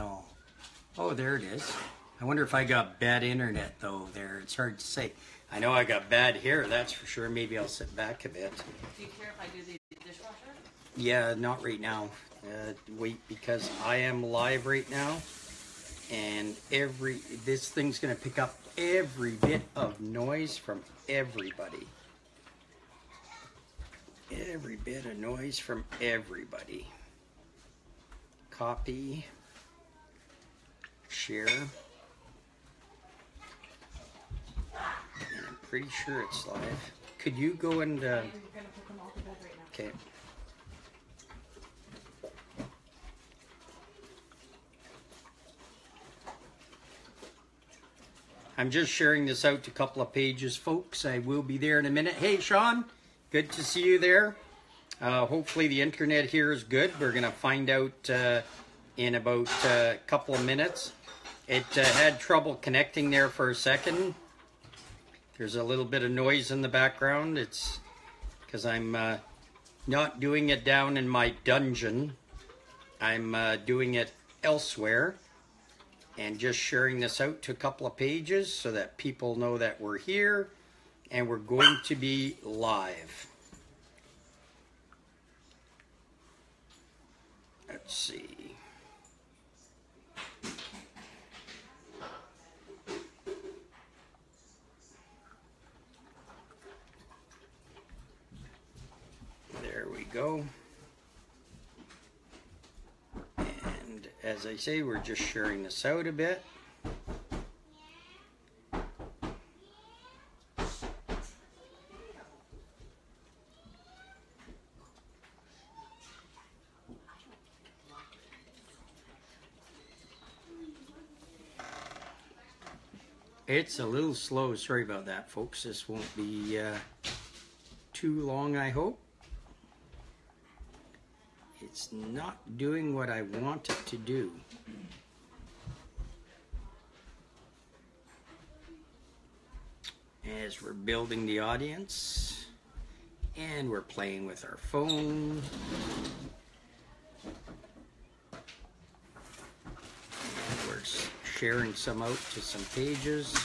No. Oh, there it is. I wonder if I got bad internet though there. It's hard to say. I know I got bad here, that's for sure. Maybe I'll sit back a bit. Do you care if I do the dishwasher? Yeah, not right now. Wait, because I am live right now. And this thing's going to pick up every bit of noise from everybody. Every bit of noise from everybody. Copy. Share. And I'm pretty sure it's live. Could you go and... I'm going to put them all to bed right now. Okay. I'm just sharing this out to a couple of pages, folks. I will be there in a minute. Hey, Sean, good to see you there. Hopefully the internet here is good. We're going to find out in about a couple of minutes. It had trouble connecting there for a second. There's a little bit of noise in the background. It's because I'm not doing it down in my dungeon. I'm doing it elsewhere. And just sharing this out to a couple of pages so that people know that we're here and we're going to be live. Let's see. There we go. As I say, we're just sharing this out a bit. It's a little slow. Sorry about that, folks. This won't be too long, I hope. It's not doing what I want it to do. As we're building the audience and we're playing with our phone. And we're sharing some out to some pages.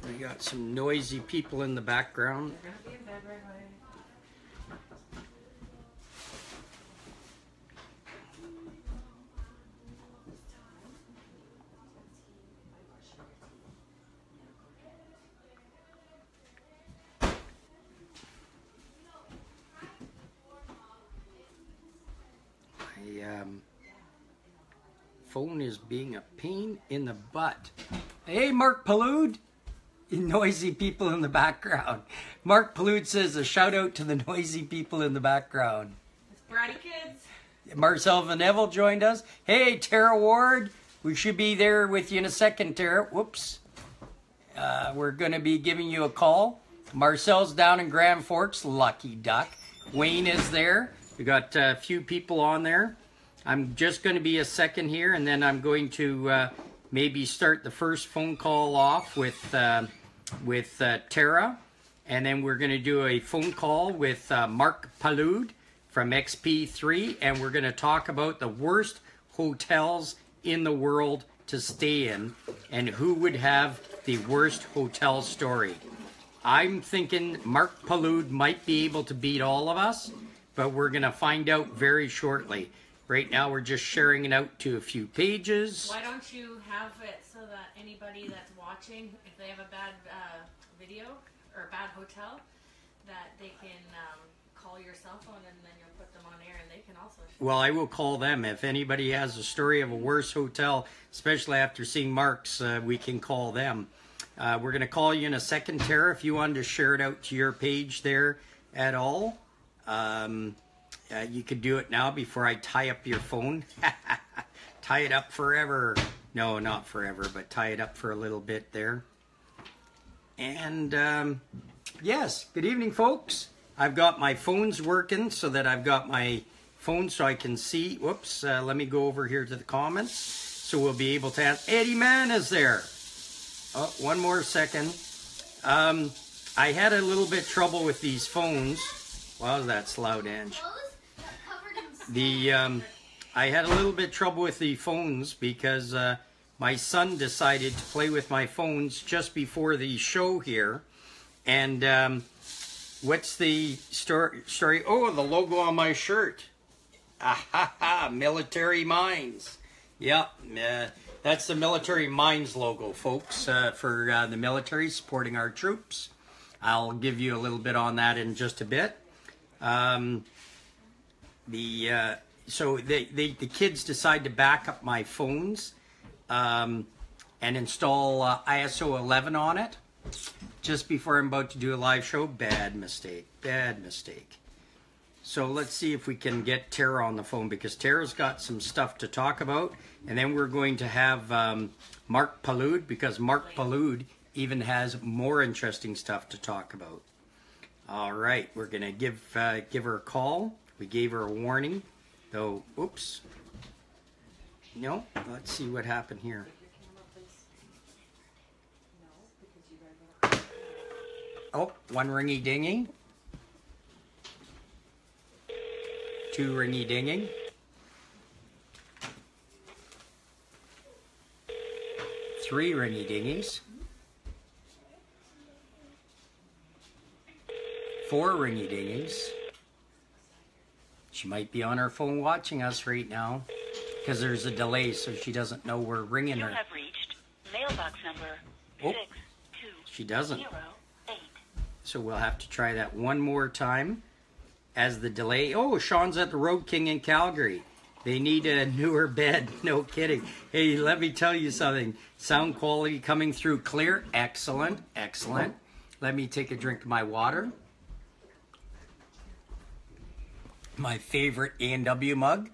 We got some noisy people in the background. They're going to be in bed right away. My phone is being a pain in the butt. Hey, Marc Palud. Noisy people in the background. Marc Palud says a shout out to the noisy people in the background. It's bratty kids. Marcel Van Neville joined us. Hey, Terra Ward. We should be there with you in a second, Terra. Whoops. We're going to be giving you a call. Marcel's down in Grand Forks. Lucky duck. Wayne is there. We got a few people on there. I'm just going to be a second here, and then I'm going to maybe start the first phone call off with Terra, and then we're going to do a phone call with Marc Palud from XP3, and we're going to talk about the worst hotels in the world to stay in and who would have the worst hotel story. I'm thinking Marc Palud might be able to beat all of us, but we're going to find out very shortly. Right now we're just sharing it out to a few pages. Why don't you have it so that anybody that's watching, if they have a bad video or a bad hotel, that they can call your cell phone and then you'll put them on air and they can also... Well, I will call them. If anybody has a story of a worse hotel, especially after seeing Marc's, we can call them. We're going to call you in a second, Terra, if you wanted to share it out to your page there at all. You could do it now before I tie up your phone. Tie it up forever. No, not forever, but tie it up for a little bit there. And yes, good evening, folks. I've got my phones working so that I've got my phone so I can see. Whoops, let me go over here to the comments so we'll be able to ask. Eddie Man is there. Oh, one more second. I had a little bit trouble with these phones. Wow, that's loud, Ange. I had a little bit trouble with the phones because my son decided to play with my phones just before the show here. And what's the story? Oh, the logo on my shirt. Military Mines. Yep, that's the Military Mines logo, folks, for the military supporting our troops. I'll give you a little bit on that in just a bit. So the kids decide to back up my phones and install ISO 11 on it just before I'm about to do a live show. Bad mistake. Bad mistake. So let's see if we can get Terra on the phone, because Terra's got some stuff to talk about. And then we're going to have Marc Palud, because Marc Palud even has more interesting stuff to talk about. All right, we're going to give her a call. We gave her a warning, though. Oops. No, let's see what happened here. Oh, one ringy dinging. Two ringy dinging. Three ringy dingies. Four ringy dingies. She might be on her phone watching us right now because there's a delay, so she doesn't know we're ringing her. You have reached mailbox number 620. She doesn't. So we'll have to try that one more time as the delay. Oh, Sean's at the Road King in Calgary. They need a newer bed. No kidding. Hey, let me tell you something. Sound quality coming through clear. Excellent. Excellent. Let me take a drink of my water. My favorite A&W mug.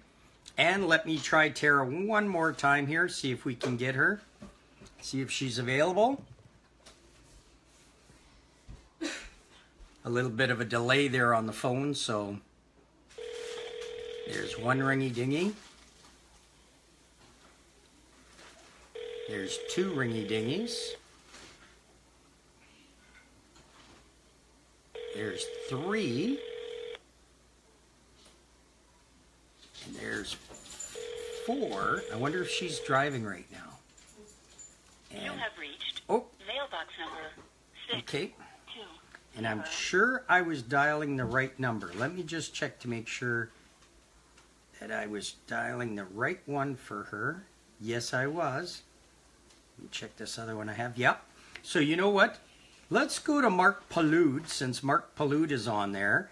And let me try Terra one more time here. See if we can get her. See if she's available. A little bit of a delay there on the phone, so there's one ringy dingy. There's two ringy dingies. There's three. And there's four. I wonder if she's driving right now. And, you have reached mailbox number 6. Okay. And I'm sure I was dialing the right number. Let me just check to make sure that I was dialing the right one for her. Yes, I was. Let me check this other one I have. Yep. So you know what? Let's go to Marc Palud, since Marc Palud is on there.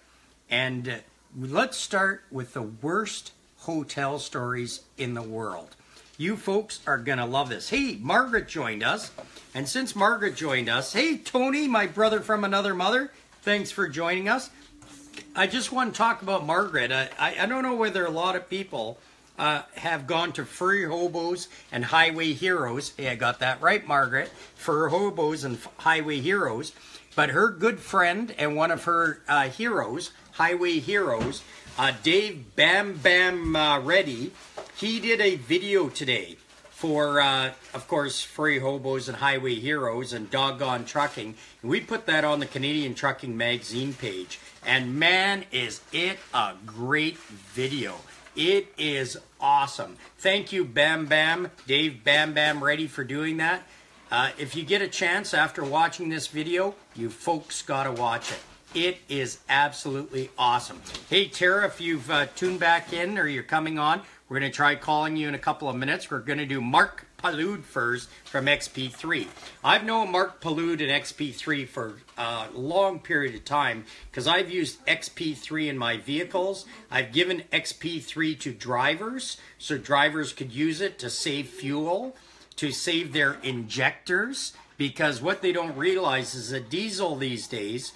And let's start with the worst hotel stories in the world. You folks are going to love this. Hey, Margaret joined us. And since Margaret joined us, hey, Tony, my brother from another mother, thanks for joining us. I just want to talk about Margaret. I don't know whether a lot of people have gone to Fur Hobos and Highway Heroes. Hey, I got that right, Margaret. Fur Hobos and Highway Heroes. But her good friend and one of her heroes, Highway Heroes, Dave Bam Bam Reddy, he did a video today for, of course, Furry Hobos and Highway Heroes and Doggone Trucking. And we put that on the Canadian Trucking Magazine page. And man, is it a great video. It is awesome. Thank you, Bam Bam, Dave Bam Bam Reddy, for doing that. If you get a chance after watching this video, you folks got to watch it. It is absolutely awesome. Hey, Terra, if you've tuned back in or you're coming on, we're going to try calling you in a couple of minutes. We're going to do Marc Palud first from XP3. I've known Marc Palud and XP3 for a long period of time because I've used XP3 in my vehicles. I've given XP3 to drivers so drivers could use it to save fuel, to save their injectors, because what they don't realize is a diesel these days,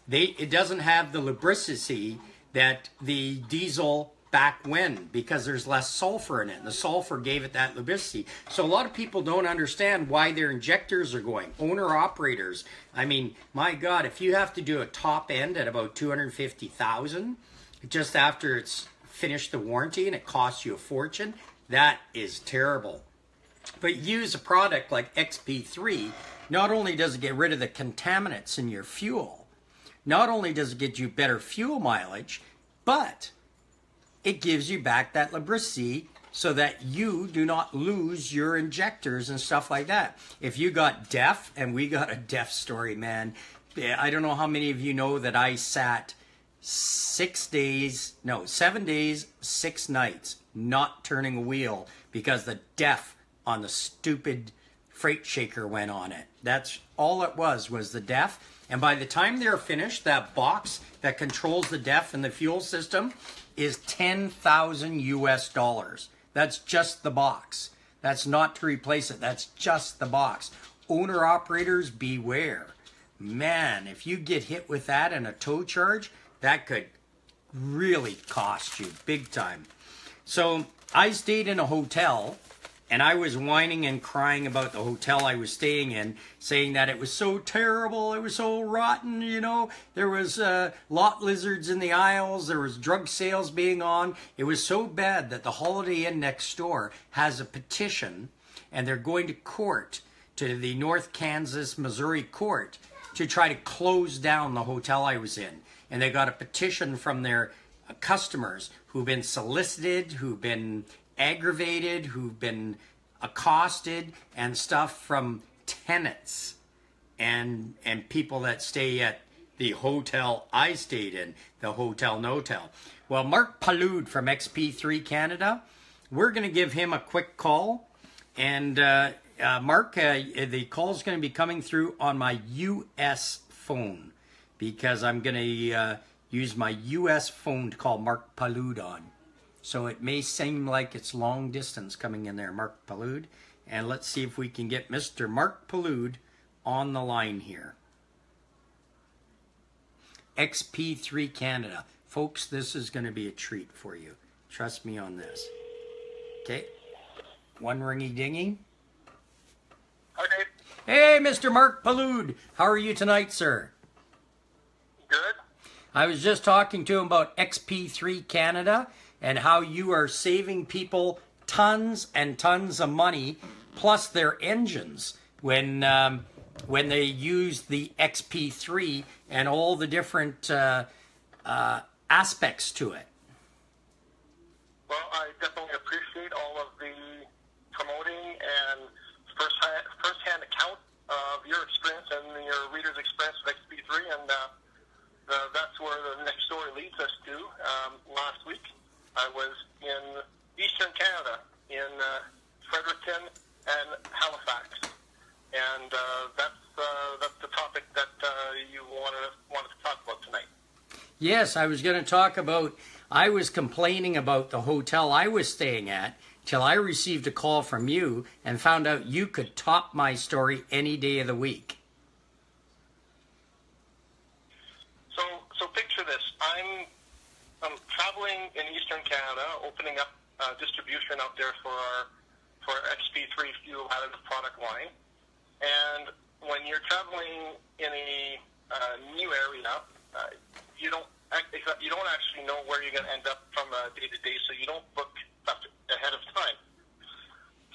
it doesn't have the lubricity that the diesel back when, because there's less sulfur in it, and the sulfur gave it that lubricity. So a lot of people don't understand why their injectors are going. Owner-operators, I mean, my God, if you have to do a top end at about $250,000 just after it's finished the warranty and it costs you a fortune, that is terrible. But use a product like XP3, not only does it get rid of the contaminants in your fuel, not only does it get you better fuel mileage, but it gives you back that lubricity so that you do not lose your injectors and stuff like that. If you got deaf, and we got a deaf story, man. I don't know how many of you know that I sat 7 days, 6 nights, not turning a wheel because the def on the stupid freight shaker went on it. That's all it was the def. And by the time they're finished, that box that controls the def and the fuel system is $10,000 US. That's just the box. That's not to replace it. That's just the box. Owner operators, beware. Man, if you get hit with that and a tow charge, that could really cost you big time. So I stayed in a hotel, and I was whining and crying about the hotel I was staying in, saying that it was so terrible, it was so rotten, you know. There was lot lizards in the aisles, there was drug sales being on. It was so bad that the Holiday Inn next door has a petition, and they're going to court, to the North Kansas, Missouri court, to try to close down the hotel I was in. And they got a petition from their customers who've been solicited, who've been aggravated, who've been accosted, and stuff from tenants and people that stay at the hotel I stayed in, the Hotel Notel. Well, Marc Palud from XP3 Canada, we're going to give him a quick call. And Mark, the call is going to be coming through on my US phone, because I'm going to use my US phone to call Marc Palud on. So it may seem like it's long distance coming in there, Marc Palud. And let's see if we can get Mr. Marc Palud on the line here. XP3 Canada. Folks, this is going to be a treat for you. Trust me on this. Okay. One ringy dingy. Okay. Hey, Mr. Marc Palud. How are you tonight, sir? Good. I was just talking to him about XP3 Canada and how you are saving people tons and tons of money, plus their engines, when they use the XP3 and all the different aspects to it. Well, I definitely appreciate all of the promoting and first-hand account of your experience and your reader's experience with XP3, and that's where the next story leads us to. Last week, I was in Eastern Canada, in Fredericton and Halifax, and that's the topic that you wanted to talk about tonight. Yes, I was going to talk about, I was complaining about the hotel I was staying at till I received a call from you and found out you could top my story any day of the week. So picture this. I'm traveling in Eastern Canada, opening up distribution out there for our XP3 fuel additive product line. And when you're traveling in a new area, you don't actually know where you're going to end up from day to day, so you don't book stuff ahead of time.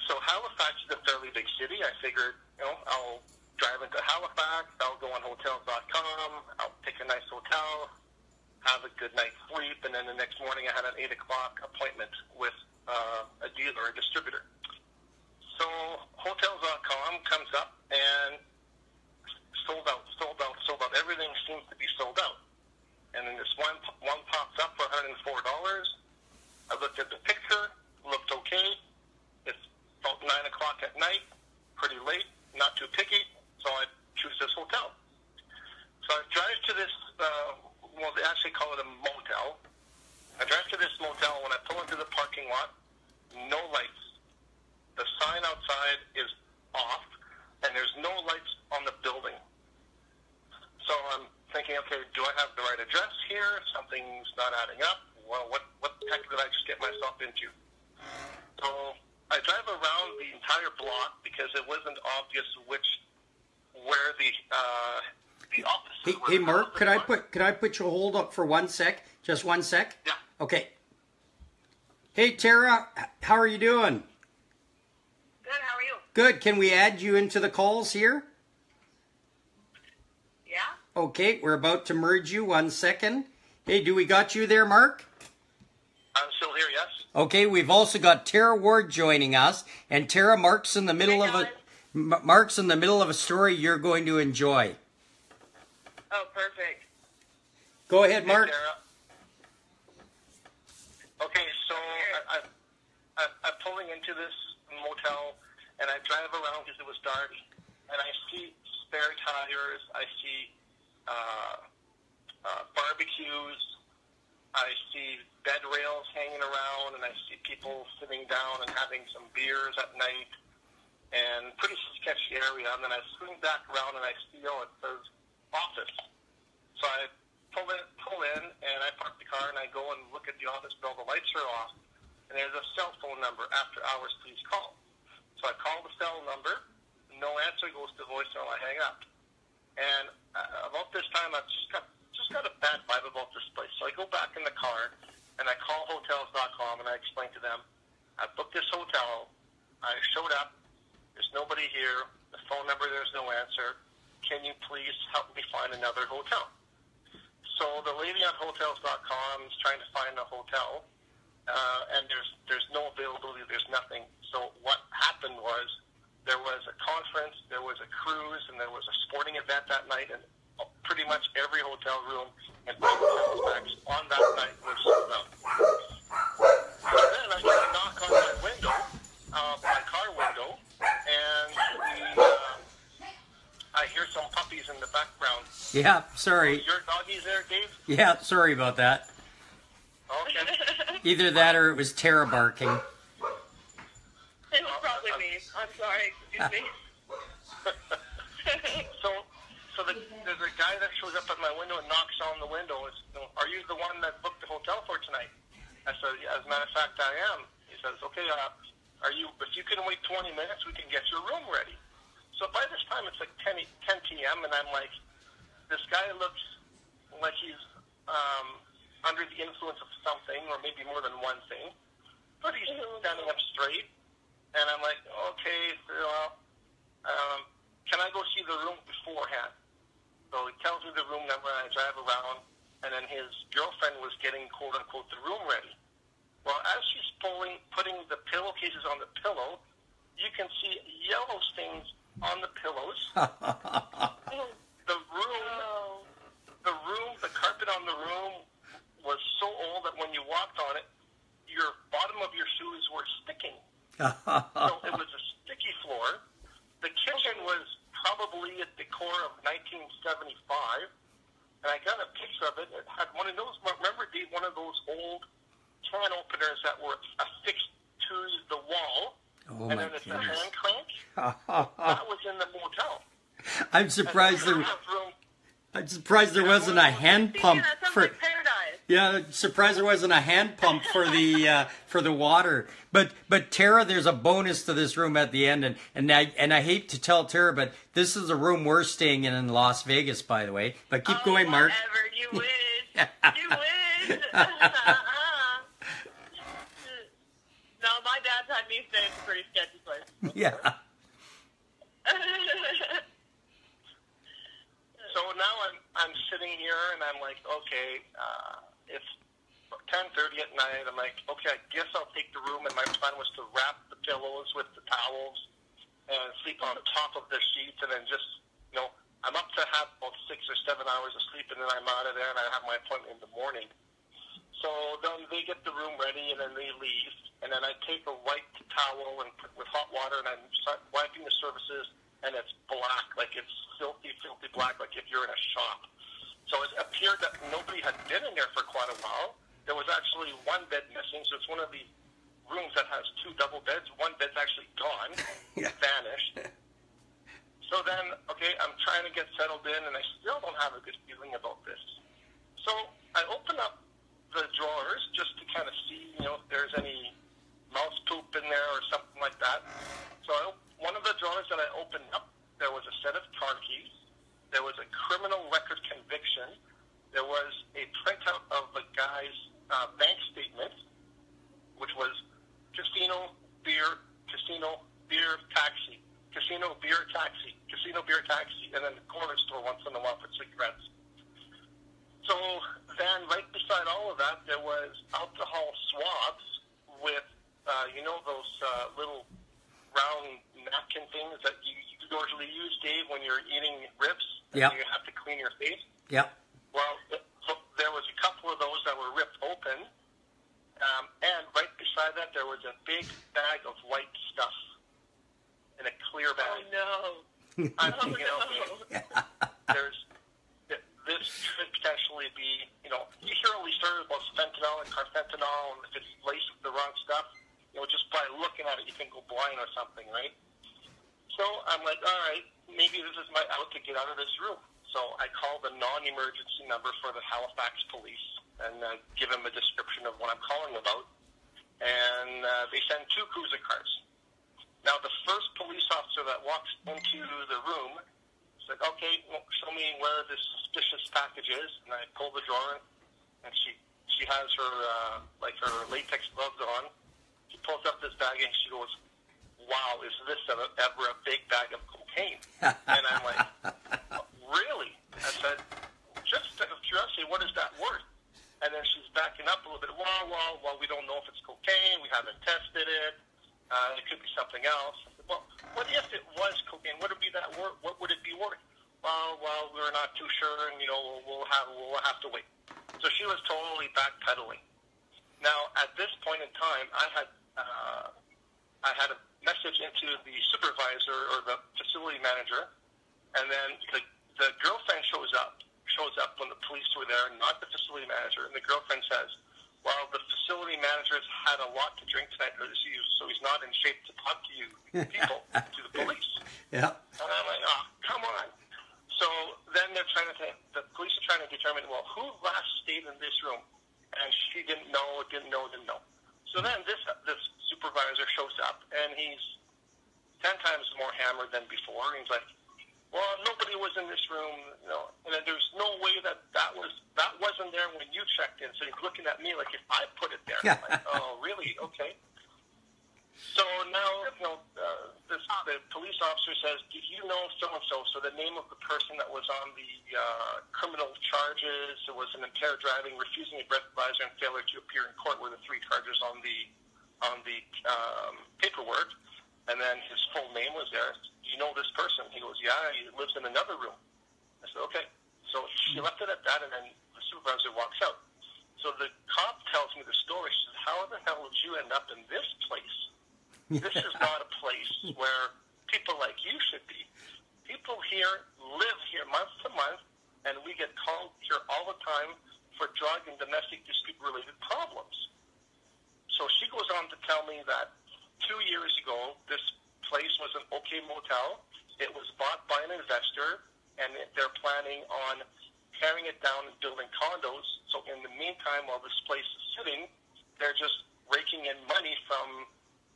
So Halifax is a fairly big city. I figured, I'll drive into Halifax, I'll go on hotels.com, I'll pick a nice hotel, have a good night's sleep, and then the next morning I had an 8 o'clock appointment with a dealer, a distributor. So hotels.com comes up and sold out. Everything seems to be sold out. And then this one pops up for $104. I looked at the picture, looked okay. It's about 9 o'clock at night, pretty late, not too picky, so I choose this hotel. So I drive to this, they actually call it a motel. I drive to this motel. When I pull into the parking lot, no lights. The sign outside is off, and there's no lights on the building. So I'm thinking, okay, do I have the right address here? Something's not adding up. Well, what the heck did I just get myself into? So I drive around the entire block because it wasn't obvious where the office. Hey, Mark, could I put you hold up for 1 sec? Just 1 sec? Yeah. Okay. Hey, Terra, how are you doing? Good, how are you? Good. Can we add you into the calls here? Yeah? Okay, we're about to merge you. 1 second. Hey, do we got you there, Mark? I'm still Okay, we've also got Terra Ward joining us, and Terra, Mark's in the middle of a story you're going to enjoy. Oh, perfect. Go ahead, Mark. Hey, Terra. Okay, so I'm pulling into this motel, and I drive around because it was dark, and I see spare tires, I see barbecues, I see bed rails hanging around, and I see people sitting down and having some beers at night, and pretty sketchy area. And then I swing back around and I see, it says office. So I pull in, and I park the car, and I go and look at the office bill. The lights are off, and there's a cell phone number, after hours, please call. So I call the cell number, no answer, goes to voicemail, I hang up. And about this time, I've just got a bad vibe about this place. So I go back in the car, and I call hotels.com, and I explain to them, I booked this hotel, I showed up, there's nobody here, the phone number, there's no answer, can you please help me find another hotel? So the lady on hotels.com is trying to find a hotel, and there's no availability, there's nothing. So what happened was, there was a conference, there was a cruise, and there was a sporting event that night, and pretty much every hotel room in Halifax on that night was sold out. So then I get a knock on my window, my car window, and I hear some puppies in the background. Yeah, sorry. Your doggies there, Dave? Yeah, sorry about that. Okay. Either that or it was Terra barking. It was probably me. I'm sorry. Excuse me. So there's a guy that shows up at my window and knocks on the window. Are you the one that booked the hotel for tonight? I said, yeah, as a matter of fact, I am. He says, okay, if you can wait 20 minutes, we can get your room ready. So by this time, it's like 10 p.m., and I'm like, this guy looks like he's under the influence of something, or maybe more than one thing, but he's standing up straight, and I'm like, okay, can I go see the room beforehand? So he tells me the room number, and I drive around, and then his girlfriend was getting, quote-unquote, the room ready. Well, as she's putting the pillowcases on the pillow, you can see yellow stains on the pillows. The carpet on the room was so old that when you walked on it, your bottom of your shoes were sticking. So it was a sticky floor. The kitchen was probably a decor of 1975, and I got a picture of it. It had one of those, remember, Dave, one of those old can openers that were affixed to the wall, and then it's a hand crank. That was in the motel. I'm surprised there wasn't a hand pump for. Like paradise. Yeah, surprised there wasn't a hand pump for the water. But Terra, there's a bonus to this room at the end, and I hate to tell Terra, but this is the room we're staying in Las Vegas, by the way. But keep going, Mark. Whatever, you wish. You wish. No, my dad's had me stay in a pretty sketchy place. Yeah. So now I'm sitting here, and I'm like, okay, it's 10:30 at night. I'm like, okay, I guess I'll take the room. And my plan was to wrap the pillows with the towels and sleep on top of the sheets, and then just, I'm up to have about 6 or 7 hours of sleep, and then I'm out of there, and I have my appointment in the morning. So then they get the room ready, and then they leave, and then I take a white towel and put with hot water, and I start wiping the surfaces, and it's black, like it's filthy, filthy black, like if you're in a shop. So it appeared that nobody had been in there for quite a while. There was actually one bed missing, so it's one of the rooms that has 2 double beds. One bed's actually gone, vanished. So then, okay, I'm trying to get settled in, and I still don't have a good feeling about this. So I open up the drawers just to kind of see, if there's any mouse poop in there or something like that. So one of the drawers that I opened up, there was a set of car keys. There was a criminal record conviction. There was a printout of the guy's bank statement, which was casino, beer, taxi, casino, beer, taxi, casino, beer, taxi, and then the corner store once in a while for cigarettes. So then right beside all of that, there was alcohol swabs Yep. You have to clean your face. Yep. Well, there was a couple of those that were ripped open, and right beside that there was a big bag of white stuff in a clear bag. Oh no! I'm thinking, okay, this could potentially be, you hear all these stories about fentanyl and carfentanil, and if it's laced with the wrong stuff, just by looking at it, you can go blind or something, right? So I'm like, all right, maybe this is my out to get out of this room. So I call the non-emergency number for the Halifax police and give them a description of what I'm calling about. And they send 2 cruiser cars. Now, the first police officer that walks into the room is like, okay, well, show me where this suspicious package is. And I pull the drawer, and she has her, her latex gloves on. She pulls up this bag, and she goes, wow, is this ever a big bag of cocaine? And I'm like, really? I said, just out of curiosity, what is that worth? And then she's backing up a little bit. Well, we don't know if it's cocaine. We haven't tested it. It could be something else. I said, well, what if it was cocaine? What would be that worth? What would it be worth? Well, we're not too sure, and we'll have to wait. So she was totally backpedaling. Now, at this point in time, I had a message into the supervisor or the facility manager, and then the girlfriend shows up when the police were there, not the facility manager, and the girlfriend says, well, the facility manager's had a lot to drink tonight, so he's not in shape to talk to you people, to the police. Yeah. And I'm like, oh, come on. So then the police are trying to determine, well, who last stayed in this room? And she didn't know. So then this supervisor shows up, and he's 10 times more hammered than before. And he's like, well, nobody was in this room, and then there's no way that wasn't there when you checked in. So he's looking at me like if I put it there. I'm like, oh, really? Okay. So now, the police officer says, do you know so-and-so? So the name of the person that was on the criminal charges, it was an impaired driving, refusing a breathalyzer, and failure to appear in court were the 3 charges on the paperwork. And then his full name was there. Do you know this person? He goes, yeah, he lives in another room. I said, okay. So she left it at that, and then the supervisor walks out. So the cop tells me the story. She says, how the hell did you end up in this place? This is not a place where people like you should be. People here live here month to month, and we get called here all the time for drug and domestic dispute-related problems. So she goes on to tell me that 2 years ago, this place was an okay motel. It was bought by an investor, and they're planning on tearing it down and building condos. So in the meantime, while this place is sitting, they're just raking in money from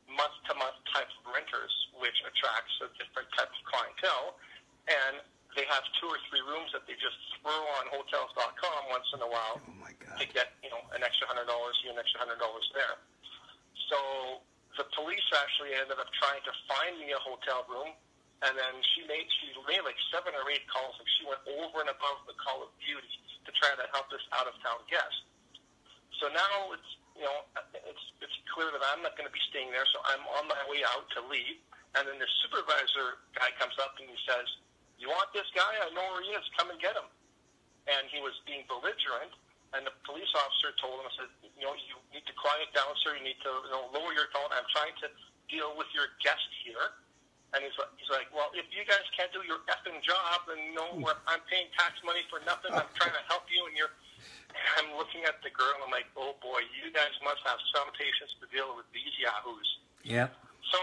month-to-month type of renters, which attracts a different type of clientele. And they have 2 or 3 rooms that they just throw on Hotels.com once in a while to get, an extra $100 here, an extra $100 there. So the police actually ended up trying to find me a hotel room, and then she made like 7 or 8 calls, and she went over and above the call of duty to try to help this out-of-town guest. So now it's clear that I'm not going to be staying there, so I'm on my way out to leave, and then the supervisor guy comes up and he says, you want this guy? I know where he is. Come and get him. And he was being belligerent. And the police officer told him, I said, you need to quiet down, sir. You need to lower your tone. I'm trying to deal with your guest here. And he's like, well, if you guys can't do your effing job, then I'm paying tax money for nothing. I'm trying to help you, and I'm looking at the girl, and I'm like, oh boy, you guys must have some patience to deal with these yahoos. Yeah. So,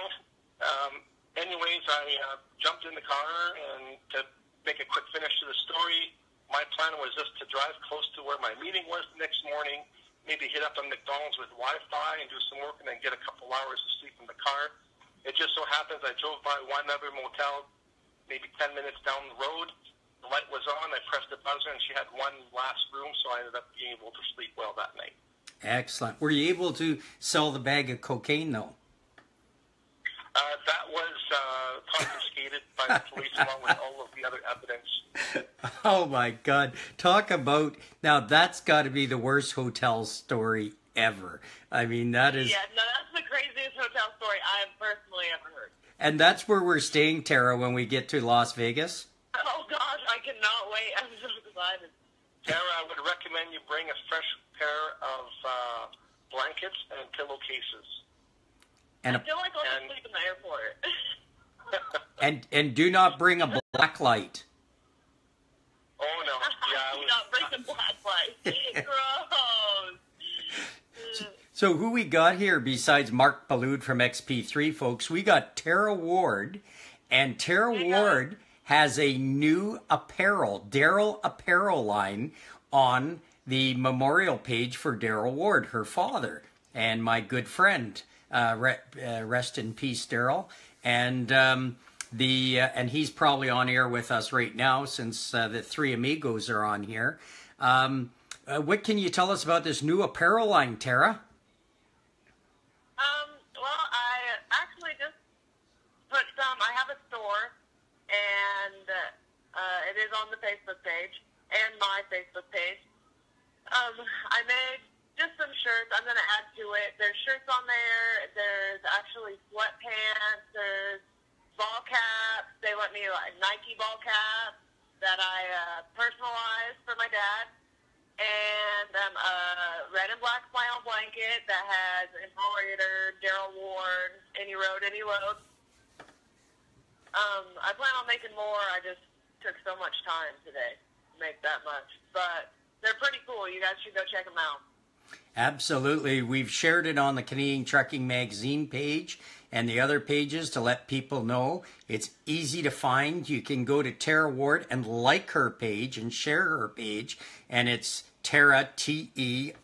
anyways, I jumped in the car, and to make a quick finish to the story, my plan was just to drive close to where my meeting was the next morning, maybe hit up a McDonald's with Wi-Fi and do some work, and then get a couple hours of sleep in the car. It just so happens I drove by one other motel, maybe 10 minutes down the road. The light was on. I pressed the buzzer, and she had one last room, so I ended up being able to sleep well that night. Excellent. Were you able to sell the bag of cocaine, though? That was confiscated by the police along with all of the other evidence. Oh my God. Talk about, now that's got to be the worst hotel story ever. I mean, that is... Yeah, no, that's the craziest hotel story I've personally ever heard. And that's where we're staying, Terra, when we get to Las Vegas? Oh gosh, I cannot wait. I'm so excited. Terra, I would recommend you bring a fresh pair of blankets and pillowcases. I feel like I'll just sleep in the airport. And do not bring a black light. Oh no! Yeah, Do not bring the black light. Gross. So who we got here besides Marc Palud from XP3, folks? We got Terra Ward, and Terra Ward has a new apparel, Darrell apparel line on the memorial page for Darrell Ward, her father, and my good friend. Rest in peace, Darrell. And and he's probably on air with us right now since the three amigos are on here. What can you tell us about this new apparel line, Terra? Well, I actually just put some. I have a store, and it is on the Facebook page and my Facebook page. I made just some shirts. I'm going to add to it. There's shirts on there. There's actually sweatpants. There's ball caps. They let me like Nike ball caps that I personalized for my dad. And a red and black flannel blanket that has embroidered Darrell Ward, any road, any load. I plan on making more. I just took so much time today to make that much. But they're pretty cool. You guys should go check them out. Absolutely. We've shared it on the Canadian Trucking Magazine page and the other pages to let people know. It's easy to find. You can go to Terra Ward and like her page and share her page. And it's Terra, Terraward,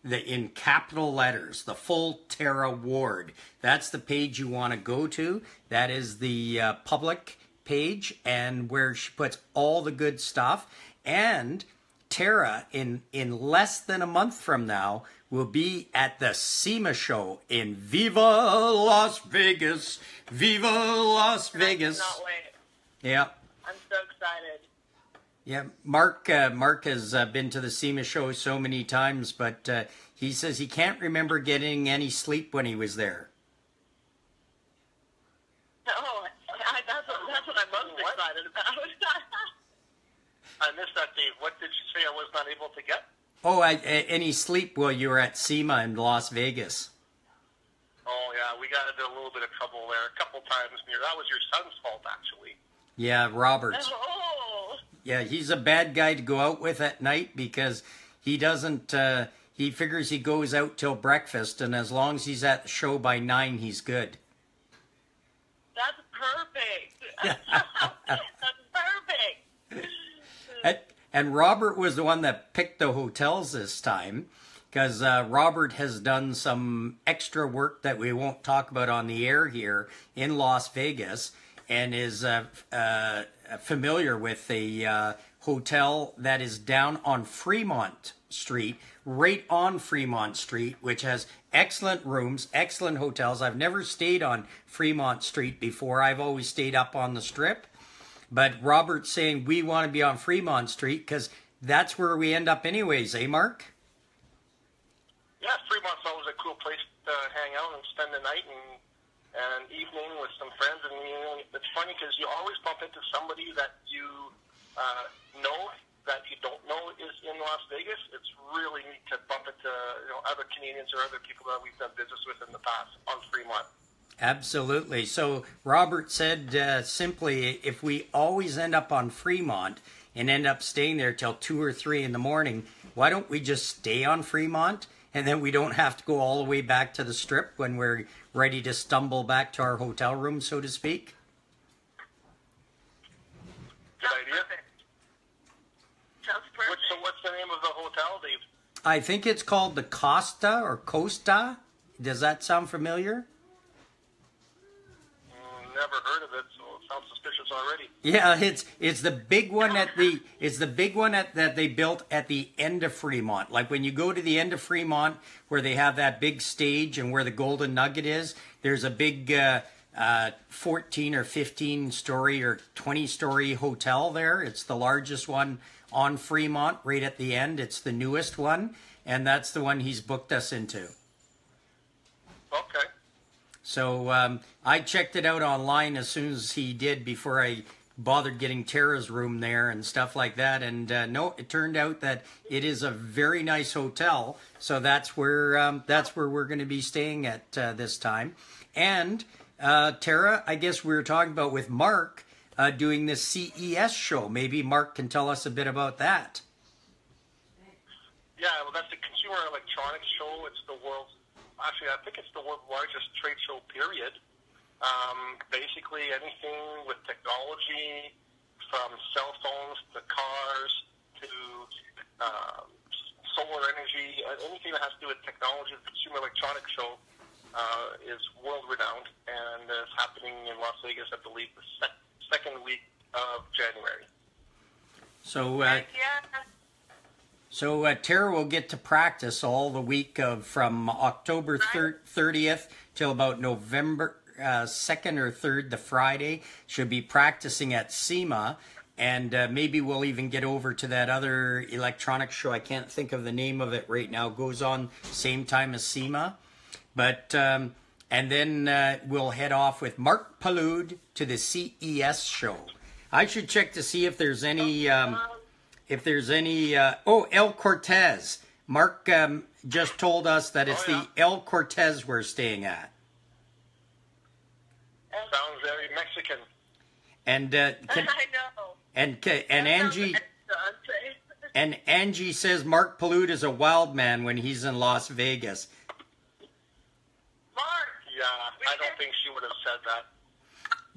in capital letters, the full Terra Ward. That's the page you want to go to. That is the public page and where she puts all the good stuff. And Terra, in less than a month from now, will be at the SEMA show in Viva Las Vegas. Viva Las Vegas. I cannot wait. Yeah. I'm so excited. Yeah, Mark has been to the SEMA show so many times, but he says he can't remember getting any sleep when he was there. Oh, that's what I'm most excited about. I missed that, Dave. What did you say I was not able to get? Oh, any sleep while you were at SEMA in Las Vegas? Oh, yeah, we got into a little bit of trouble there a couple times near. That was your son's fault, actually. Yeah, Robert. Oh. Yeah, he's a bad guy to go out with at night because he doesn't, he figures he goes out till breakfast, and as long as he's at the show by 9, he's good. That's perfect. That's perfect. And Robert was the one that picked the hotels this time because Robert has done some extra work that we won't talk about on the air here in Las Vegas and is familiar with a hotel that is down on Fremont Street, right on Fremont Street, which has excellent rooms, excellent hotels. I've never stayed on Fremont Street before. I've always stayed up on the Strip. But Robert's saying we want to be on Fremont Street because that's where we end up anyways, eh, Mark? Yeah, Fremont's always a cool place to hang out and spend the night and evening with some friends. And you know, it's funny because you always bump into somebody that you know that you don't know is in Las Vegas. It's really neat to bump into other Canadians or other people that we've done business with in the past on Fremont. Absolutely. So Robert said simply, if we always end up on Fremont and end up staying there till 2 or 3 in the morning, why don't we just stay on Fremont and then we don't have to go all the way back to the Strip when we're ready to stumble back to our hotel room, so to speak? Good idea. Sounds perfect. So what's the name of the hotel, Dave? I think it's called the Costa or Costa. Does that sound familiar? Never heard of it, so it sounds suspicious already. Yeah, it's the big one that they built at the end of Fremont. Like when you go to the end of Fremont, where they have that big stage and where the Golden Nugget is, there's a big 14 or 15 story or 20 story hotel there. It's the largest one on Fremont, right at the end. It's the newest one, and that's the one he's booked us into. Okay. So I checked it out online as soon as he did before I bothered getting Terra's room there and stuff like that. And no, it turned out that it is a very nice hotel. So that's where we're going to be staying at this time. And Terra, I guess we were talking about with Mark doing this CES show. Maybe Mark can tell us a bit about that. Yeah, well, that's the Consumer Electronics Show. It's the world's, actually, I think it's the world's largest trade show, period. Basically, anything with technology, from cell phones to cars to solar energy, anything that has to do with technology, the Consumer Electronics Show is world-renowned, and is happening in Las Vegas, I believe, the second week of January. So, Yeah. So Terra will get to practice all the week from October 30th till about November 2nd or 3rd, the Friday. She'll be practicing at SEMA, and maybe we'll even get over to that other electronics show. I can't think of the name of it right now. It goes on same time as SEMA. But, and then we'll head off with Marc Palud to the CES show. I should check to see if there's any... El Cortez. Mark just told us that it's the El Cortez we're staying at. Sounds very Mexican. And I know. And Angie and Angie says Marc Palud is a wild man when he's in Las Vegas. Mark. Yeah, I don't think she would have said that.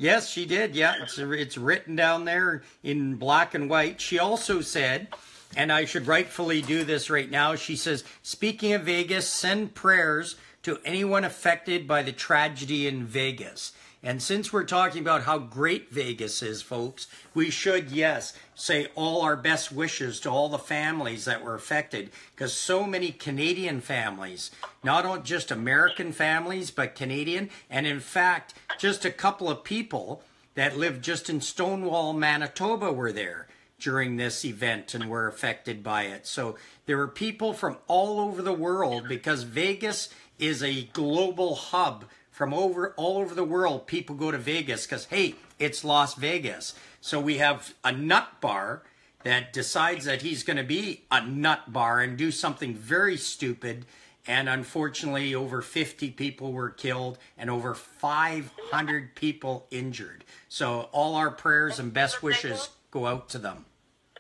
Yes, she did. Yeah, it's written down there in black and white. She also said, and I should rightfully do this right now, she says, speaking of Vegas, send prayers to anyone affected by the tragedy in Vegas. And since we're talking about how great Vegas is, folks, we should, yes, say all our best wishes to all the families that were affected, because so many Canadian families, not just American families, but Canadian, and in fact, just a couple of people that live just in Stonewall, Manitoba were there during this event and were affected by it. So there were people from all over the world, because Vegas is a global hub. From all over the world, people go to Vegas because, hey, it's Las Vegas. So we have a nut bar that decides that he's going to be a nut bar and do something very stupid. And unfortunately, over 50 people were killed and over 500 people injured. So all our prayers and best wishes go out to them.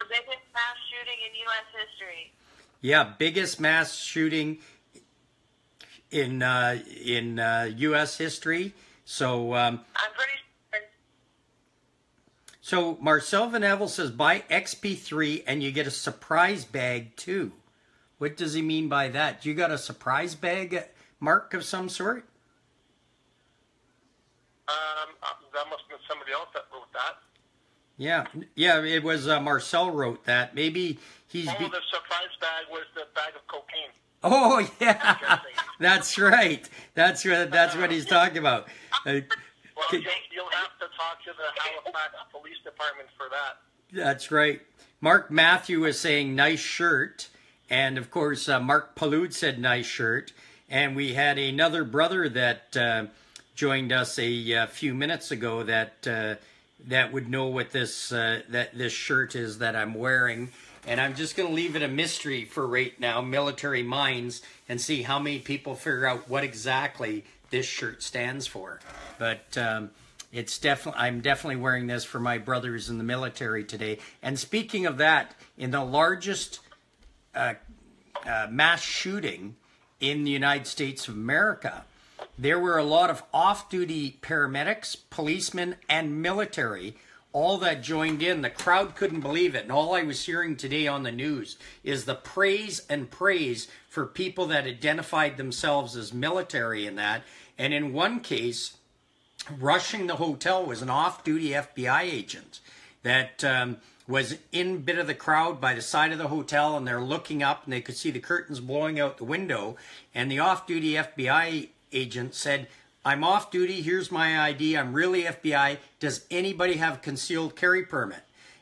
The biggest mass shooting in U.S. history. Yeah, biggest mass shooting in U.S. history. So I'm pretty sure. So Marcel Van Evel says buy XP3 and you get a surprise bag too. What does he mean by that? You got a surprise bag, Mark, of some sort? That must have been somebody else that wrote that. Yeah, it was Marcel wrote that. Maybe he's... the surprise bag was the bag of cocaine. Oh, yeah, that's right. That's what he's talking about. Well, you'll have to talk to the Halifax Police Department for that. That's right. Mark Matthew is saying nice shirt. And, of course, Marc Palud said nice shirt. And we had another brother that joined us a few minutes ago that would know what this shirt is that I'm wearing. And I'm just going to leave it a mystery for right now, Military Minds, and see how many people figure out what exactly this shirt stands for. But it's I'm definitely wearing this for my brothers in the military today. And speaking of that, in the largest mass shooting in the United States of America, there were a lot of off-duty paramedics, policemen, and military all that joined in. The crowd couldn't believe it. And all I was hearing today on the news is the praise and praise for people that identified themselves as military in that. And in one case, rushing the hotel was an off-duty FBI agent that was in a bit of the crowd by the side of the hotel, and they're looking up and they could see the curtains blowing out the window. And the off-duty FBI agent said, I'm off duty, here's my ID, I'm really FBI, does anybody have a concealed carry permit?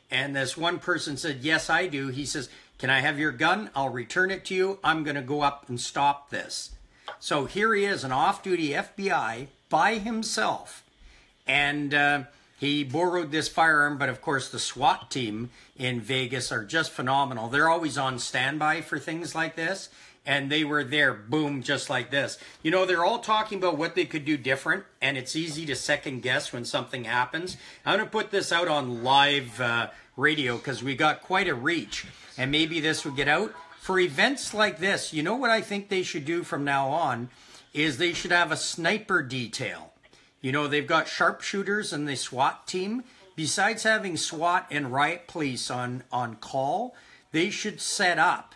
And this one person said, yes, I do. He says, can I have your gun? I'll return it to you. I'm going to go up and stop this. So here he is, an off-duty FBI by himself. And he borrowed this firearm, but of course the SWAT team in Vegas are just phenomenal. They're always on standby for things like this. And they were there, boom, just like this. You know, they're all talking about what they could do different, and it's easy to second guess when something happens. I'm going to put this out on live radio because we got quite a reach, and maybe this would get out. For events like this, you know what I think they should do from now on is they should have a sniper detail. You know, they've got sharpshooters and the SWAT team. Besides having SWAT and riot police on call, they should set up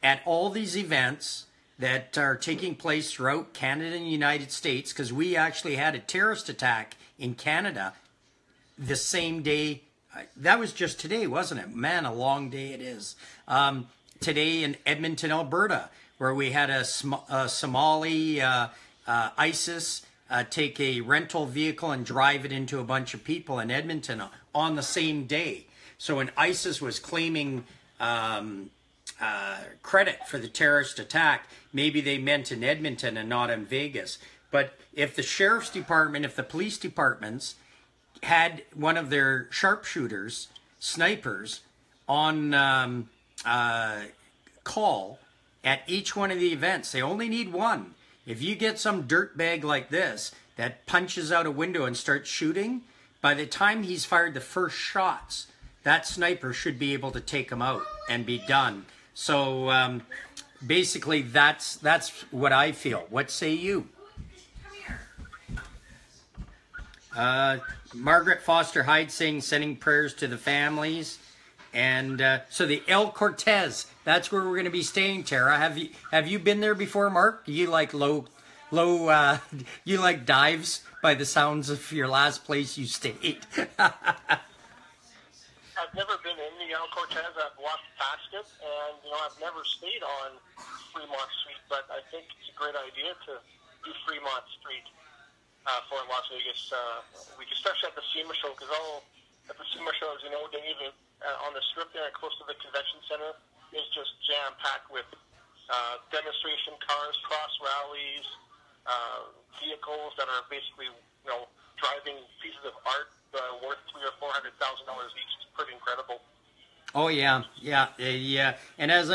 at all these events that are taking place throughout Canada and the United States, because we actually had a terrorist attack in Canada the same day. That was just today, wasn't it? Man, a long day it is. Today in Edmonton, Alberta, where we had a Somali ISIS take a rental vehicle and drive it into a bunch of people in Edmonton on the same day. So when ISIS was claiming credit for the terrorist attack, maybe they meant in Edmonton and not in Vegas. But if the sheriff's department, if the police departments had one of their sharpshooters, snipers, on call at each one of the events, they only need one. If you get some dirtbag like this that punches out a window and starts shooting, by the time he's fired the first shots, that sniper should be able to take him out and be done. So basically, that's what I feel. What say you? Margaret Foster Hyde saying sending prayers to the families. And so the El Cortez, that's where we're going to be staying, Terra. Have you been there before, Mark? You like you like dives by the sounds of your last place you stayed. I've never been in the El Cortez. I've walked past it, and I've never stayed on Fremont Street. But I think it's a great idea to do Fremont Street for Las Vegas. We can especially at the SEMA show, because at the SEMA show, as you know, Dave, on the strip there, close to the convention center, is just jam packed with demonstration cars, cross rallies, vehicles that are basically driving pieces of art worth $300,000 or $400,000 each. It's pretty incredible. Oh yeah. And as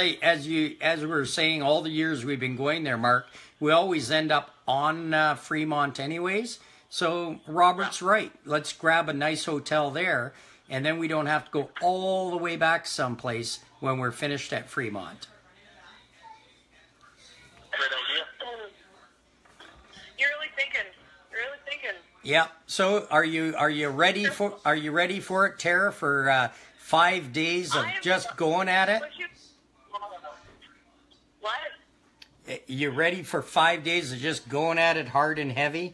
we're saying, all the years we've been going there, Mark, we always end up on Fremont anyways. So Robert's right. Let's grab a nice hotel there, and then we don't have to go all the way back someplace when we're finished at Fremont. Great idea. You're really thinking. Yeah. So are you ready for it, Terra, for 5 days of just going at it? What? You ready for 5 days of just going at it hard and heavy?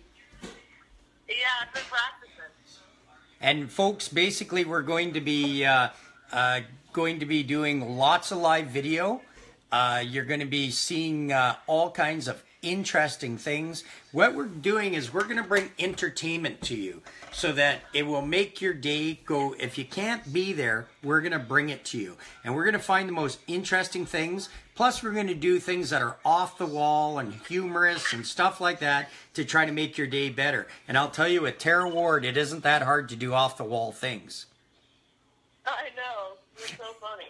Yeah, I've been practicing. And folks, basically we're going to be doing lots of live video. You're going to be seeing all kinds of interesting things. What we're doing is we're going to bring entertainment to you so that it will make your day go. If you can't be there, we're going to bring it to you. And we're going to find the most interesting things. Plus, we're going to do things that are off the wall and humorous and stuff like that to try to make your day better. And I'll tell you, with Terra Ward, it isn't that hard to do off the wall things. I know. You're so funny.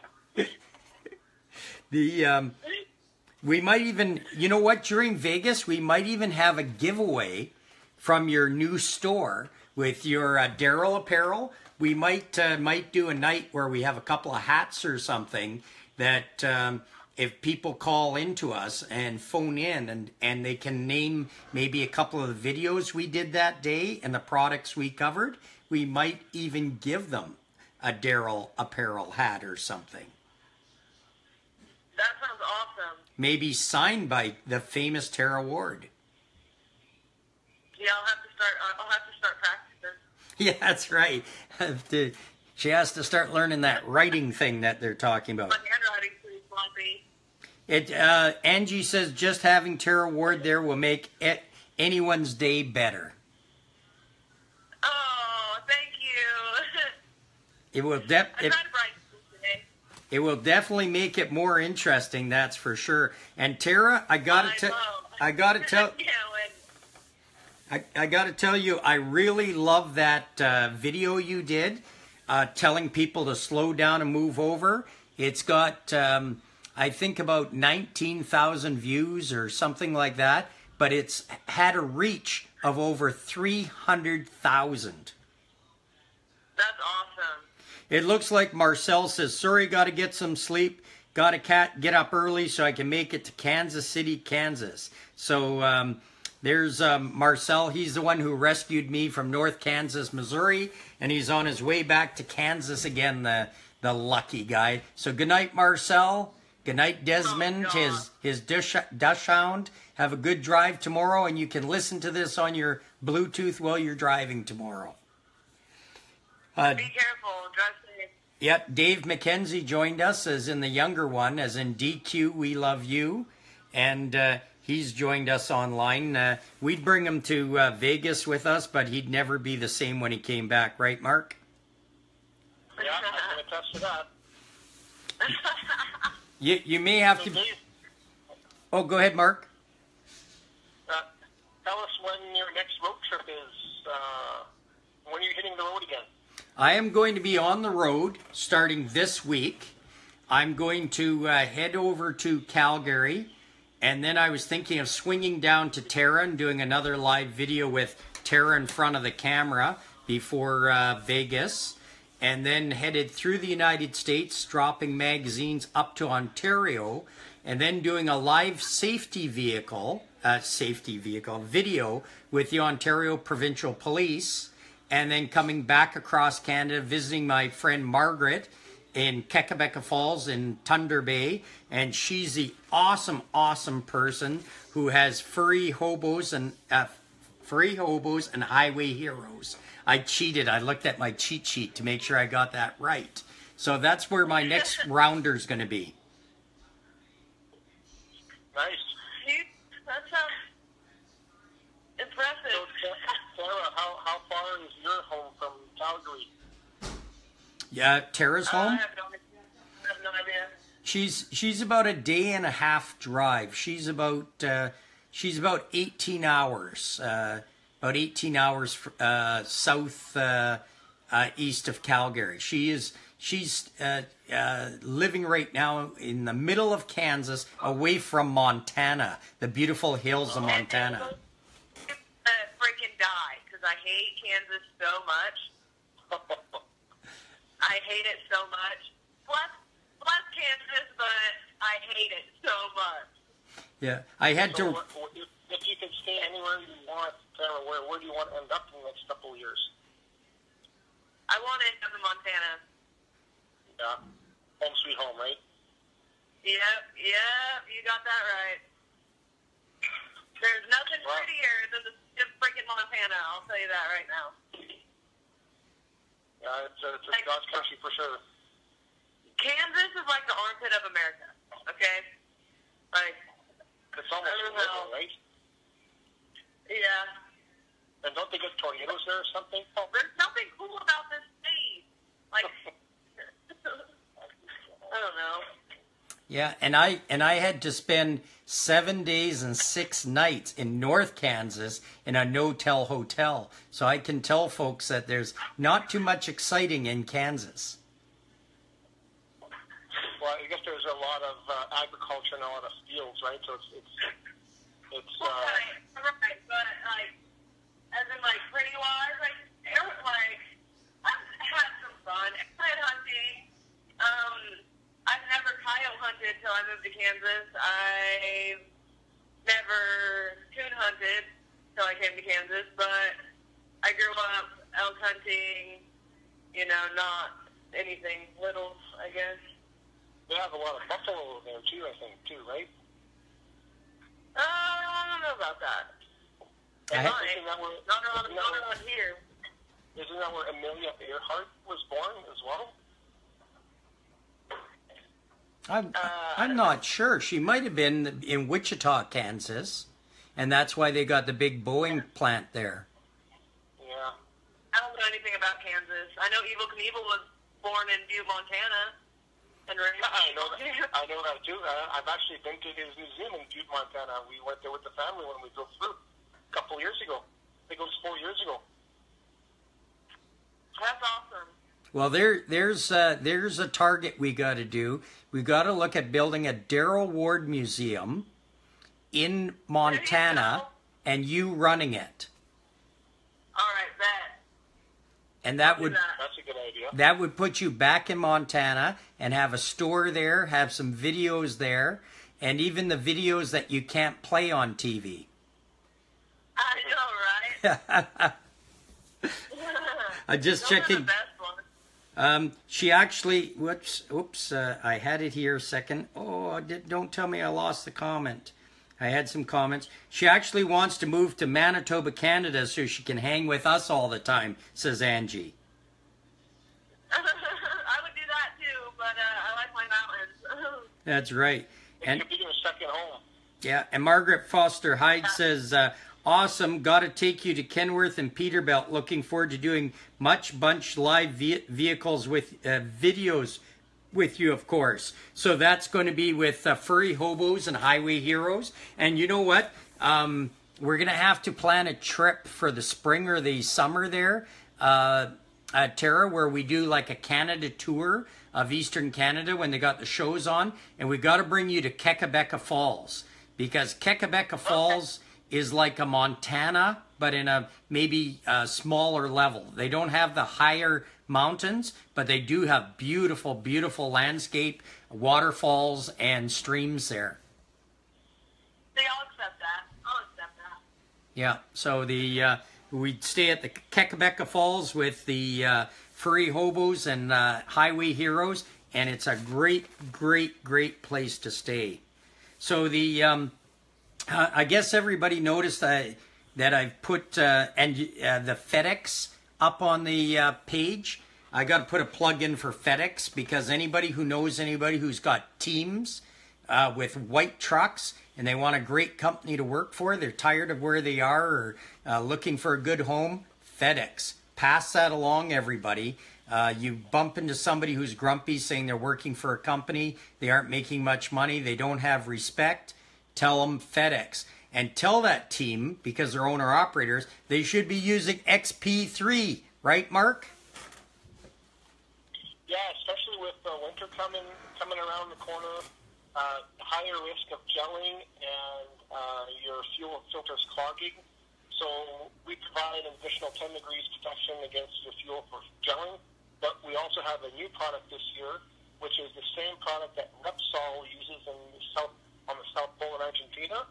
We might even, you know what, during Vegas, we might even have a giveaway from your new store with your Darrell Apparel. We might do a night where we have a couple of hats or something that if people call into us and phone in and they can name maybe a couple of the videos we did that day and the products we covered, we might even give them a Darrell Apparel hat or something. That sounds awesome. Maybe signed by the famous Terra Ward. Yeah, I'll have to start practicing. Yeah, that's right. She has to start learning that writing thing that they're talking about. My handwriting's pretty sloppy. Angie says just having Terra Ward there will make anyone's day better. Oh, thank you. It will I tried to write today. It will definitely make it more interesting, that's for sure. And Terra, I gotta tell. Can't wait. I got to tell you, I really love that video you did telling people to slow down and move over. It's got, I think, about 19,000 views or something like that, but it's had a reach of over 300,000. That's awesome. It looks like Marcel says, sorry, got to get some sleep. Got to get up early so I can make it to Kansas City, Kansas. So there's Marcel. He's the one who rescued me from North Kansas, Missouri, and he's on his way back to Kansas again, the lucky guy. So good night, Marcel. Good night, Desmond, his Dachshund. Have a good drive tomorrow, and you can listen to this on your Bluetooth while you're driving tomorrow. Be careful. Drive safe. Yep, Dave MacKenzie joined us, as in the younger one, as in DQ, we love you. And he's joined us online. We'd bring him to Vegas with us, but he'd never be the same when he came back. Right, Mark? Yeah, I can attest to that. You may have to... Oh, go ahead, Mark. Tell us when your next road trip is. When are you hitting the road again? I am going to be on the road starting this week. I'm going to head over to Calgary, and then I was thinking of swinging down to Terra and doing another live video with Terra in front of the camera before Vegas, and then headed through the United States, dropping magazines up to Ontario, and then doing a live safety vehicle video with the Ontario Provincial Police, and then coming back across Canada, visiting my friend Margaret in Kekabeka Falls in Thunder Bay, and she's the awesome person who has furry hobos and highway heroes. I cheated. I looked at my cheat sheet to make sure I got that right. So that's where my next rounder's going to be. Nice. That sounds impressive. So, Terra, how far is your home from Calgary? Yeah, Terra's home? I have no idea. She's about a day and a half drive. She's about 18 hours. About 18 hours south east of Calgary. She's living right now in the middle of Kansas, away from Montana, the beautiful hills of Montana. Freaking die, because I hate Kansas so much. I hate it so much. Bless Kansas, but I hate it so much. Yeah, I had to... If you could stay anywhere you want, Terra, where do you want to end up in the next couple of years? I want to end up in Montana. Yeah. Home sweet home, right? Yep, you got that right. There's nothing prettier than the freaking Montana, I'll tell you that right now. Yeah, it's a God's country for sure. Kansas is like the armpit of America, okay? Like, it's almost living, right? Yeah. And don't they get tornadoes there or something? Oh, there's nothing cool about this state. Like, I don't know. Yeah, and I had to spend 7 days and 6 nights in North Kansas in a no-tell hotel. So I can tell folks that there's not too much exciting in Kansas. Well, I guess there's a lot of agriculture and a lot of fields, right? So it's right, but like, as in like pretty-wise, like, I've had some fun. Head hunting. I've never coyote hunted till I moved to Kansas. I've never coon hunted till I came to Kansas, but I grew up elk hunting, not anything little, I guess. They have a lot of buffalo there too, I think, right? I don't know about that. Not around here. Isn't that where Amelia Earhart was born as well? I'm not sure. She might have been in Wichita, Kansas, and that's why they got the big Boeing plant there. Yeah. I don't know anything about Kansas. I know Evel Knievel was born in Butte, Montana. And I know that too. I've actually been to his museum in Butte, Montana. We went there with the family when we drove through a couple years ago. think it was 4 years ago. That's awesome. Well, there's a target we got to do. We got to look at building a Darrell Ward Museum in Montana, and you running it. All right, bet. And that would That's a good idea. that would put you back in Montana and have a store there, have some videos there, and even the videos that you can't play on TV. I know, right? I'm just Those are checking. the best ones. She actually, oops, I had it here a second. Oh, don't tell me I lost the comment. I had some comments. She actually wants to move to Manitoba, Canada, so she can hang with us all the time, says Angie. I would do that too, but I like my mountains. That's right. It And could be your second home. yeah, and Margaret Foster Hyde says, awesome, got to take you to Kenworth and Peterbilt. Looking forward to doing much bunch live vehicles with videos with you, of course. So that's going to be with Furry Hobos and Highway Heroes. And you know what? We're going to have to plan a trip for the spring or the summer there at Terra, where we do like a Canada tour of Eastern Canada when they got the shows on. And we got to bring you to Kekabeka Falls, because Kekabeka Falls is like a Montana, but in a maybe smaller level. They don't have the higher mountains, but they do have beautiful, beautiful landscape, waterfalls, and streams there. I'll accept that. I'll accept that. Yeah, so we'd stay at the Kekabeka Falls with the Furry Hobos and Highway Heroes, and it's a great, great, great place to stay. So I guess everybody noticed that I've put the FedEx up on the page. I got to put a plug in for FedEx, because anybody who knows anybody who's got teams with white trucks and they want a great company to work for, they're tired of where they are or looking for a good home, FedEx. Pass that along, everybody. You bump into somebody who's grumpy saying they're working for a company, they aren't making much money, they don't have respect, tell them FedEx. And tell that team, because they're owner-operators, they should be using XP3. Right, Mark? Yeah, especially with winter coming around the corner, higher risk of gelling and your fuel filters clogging. So we provide an additional 10 degrees protection against your fuel for gelling. But we also have a new product this year, which is the same product that Repsol uses on the South Pole in Argentina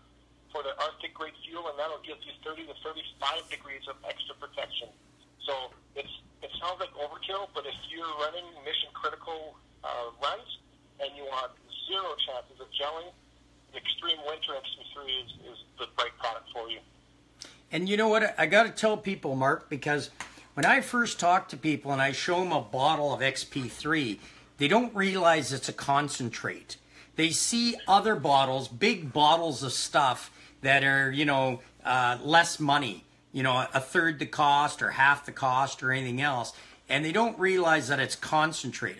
for the Arctic grade fuel, and that'll give you 30 to 35 degrees of extra protection. So it sounds like overkill, but if you're running mission critical runs and you want zero chances of gelling, the extreme winter XP3 is the right product for you. And you know what? I got to tell people, Mark, because when I first talk to people and I show them a bottle of XP3, they don't realize it's a concentrate. They see other bottles, big bottles of stuff that are, less money, a third the cost or half the cost or anything else. And they don't realize that it's concentrate.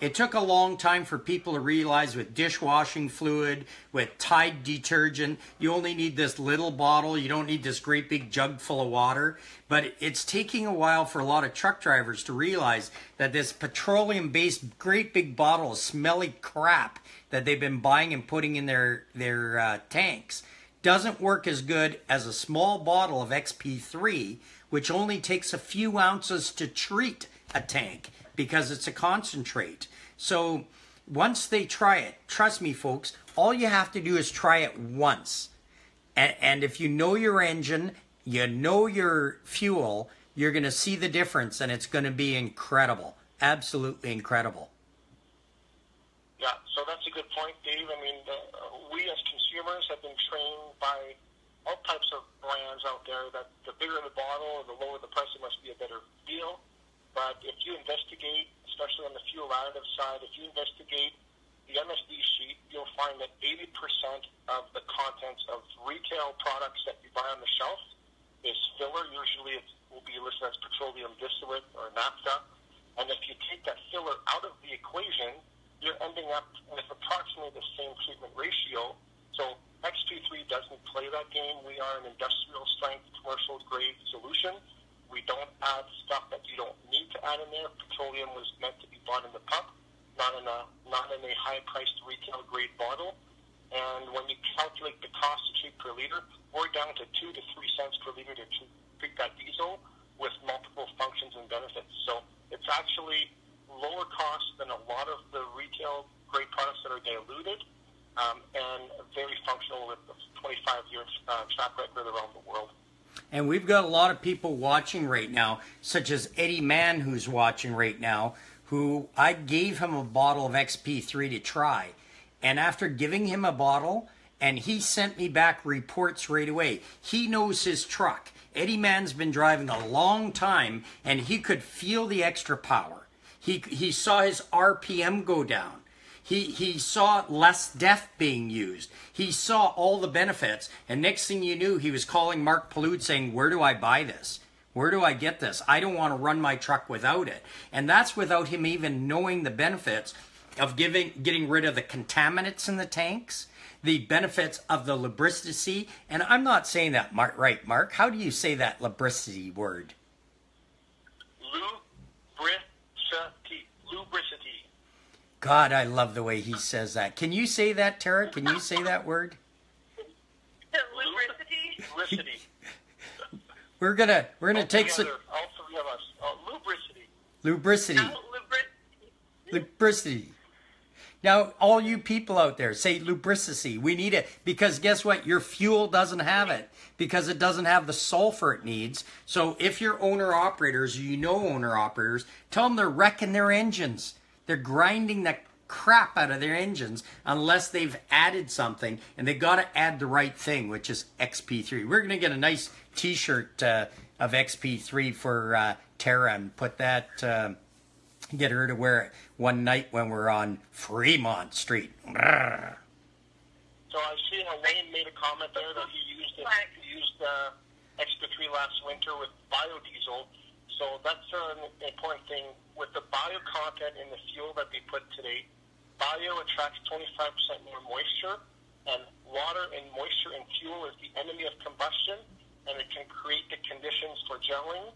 It took a long time for people to realize with dishwashing fluid, with Tide detergent, you only need this little bottle. You don't need this great big jug full of water. But it's taking a while for a lot of truck drivers to realize that this petroleum-based great big bottle of smelly crap that they've been buying and putting in their tanks doesn't work as good as a small bottle of XP3, which only takes a few ounces to treat a tank because it's a concentrate. So once they try it, trust me, folks, all you have to do is try it once. And if you know your engine, you know your fuel, you're going to see the difference, and it's going to be incredible. Absolutely incredible. Yeah, so that's a good point, Dave. I mean, we as consumers have been trained by all types of brands out there that the bigger the bottle, the lower the price, it must be a better deal. But if you investigate, especially on the fuel additive side, if you investigate the MSD sheet, you'll find that 80% of the contents of retail products that you buy on the shelf is filler. Usually it will be listed as petroleum distillate or naphtha. And if you take that filler out of the equation, you're ending up with approximately the same treatment ratio. So XP3 doesn't play that game. We are an industrial strength, commercial grade solution. We don't add stuff that you don't need to add in there. Petroleum was meant to be bought in the pump, not in a high-priced retail grade bottle. And when you calculate the cost to treat per liter, we're down to 2 to 3 cents per liter to treat that diesel with multiple functions and benefits. So it's actually lower cost than a lot of the retail grade products that are diluted, and very functional with a 25-year track record around the world. And we've got a lot of people watching right now, such as Eddie Mann, who's watching right now, who I gave him a bottle of XP3 to try. And after giving him a bottle, and he sent me back reports right away. He knows his truck. Eddie Mann's been driving a long time, and he could feel the extra power. He saw his RPM go down. He saw less DEF being used. He saw all the benefits. And next thing you knew, he was calling Marc Palud saying, where do I buy this? Where do I get this? I don't want to run my truck without it. And that's without him even knowing the benefits of getting rid of the contaminants in the tanks, the benefits of the lubricity. And I'm not saying that right, Mark. How do you say that lubricity word? Lubricity. God, I love the way he says that. Can you say that, Terra? Can you say that word? Lubricity. We're gonna take some. All three of us. Lubricity. Lubricity. Now, all you people out there, say lubricity. We need it because guess what? Your fuel doesn't have it because it doesn't have the sulfur it needs. So if you're owner-operators, you know owner-operators, tell them they're wrecking their engines. They're grinding the crap out of their engines unless they've added something, and they got to add the right thing, which is XP3. We're going to get a nice T-shirt of XP3 for Terra and put that... get her to wear it one night when we're on Fremont Street. So I see how Wayne made a comment there that he used XP3 last winter with biodiesel. So that's an important thing. With the bio content in the fuel that they put today, bio attracts 25% more moisture, and water and moisture in fuel is the enemy of combustion, and it can create the conditions for gelling,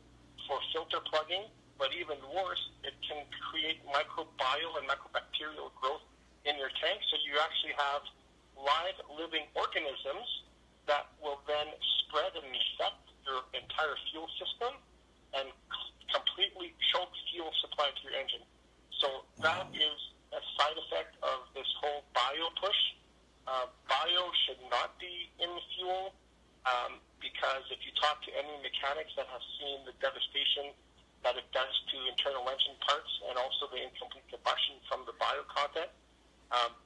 for filter plugging, but even worse, it can create microbial and microbacterial growth in your tank. So you actually have live living organisms that will then spread and infect your entire fuel system and completely choke fuel supply to your engine. So that is a side effect of this whole bio push. Bio should not be in the fuel because if you talk to any mechanics that have seen the devastation that it does to internal engine parts and also the incomplete combustion from the bio content.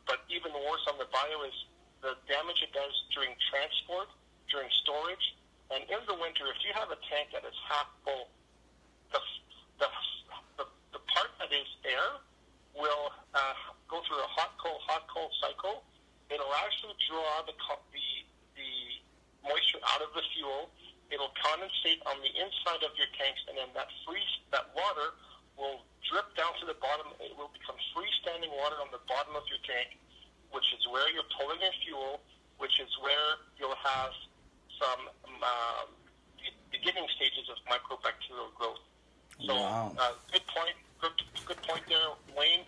But even worse on the bio is the damage it does during transport, during storage, and in the winter, if you have a tank that is half full, the part that is air will go through a hot-cold cycle. It'll actually draw the moisture out of the fuel. It'll condensate on the inside of your tanks, and then that water will drip down to the bottom. It will become freestanding water on the bottom of your tank, which is where you're pulling your fuel, which is where you'll have some beginning stages of microbacterial growth. So, wow. Good point there, Wayne.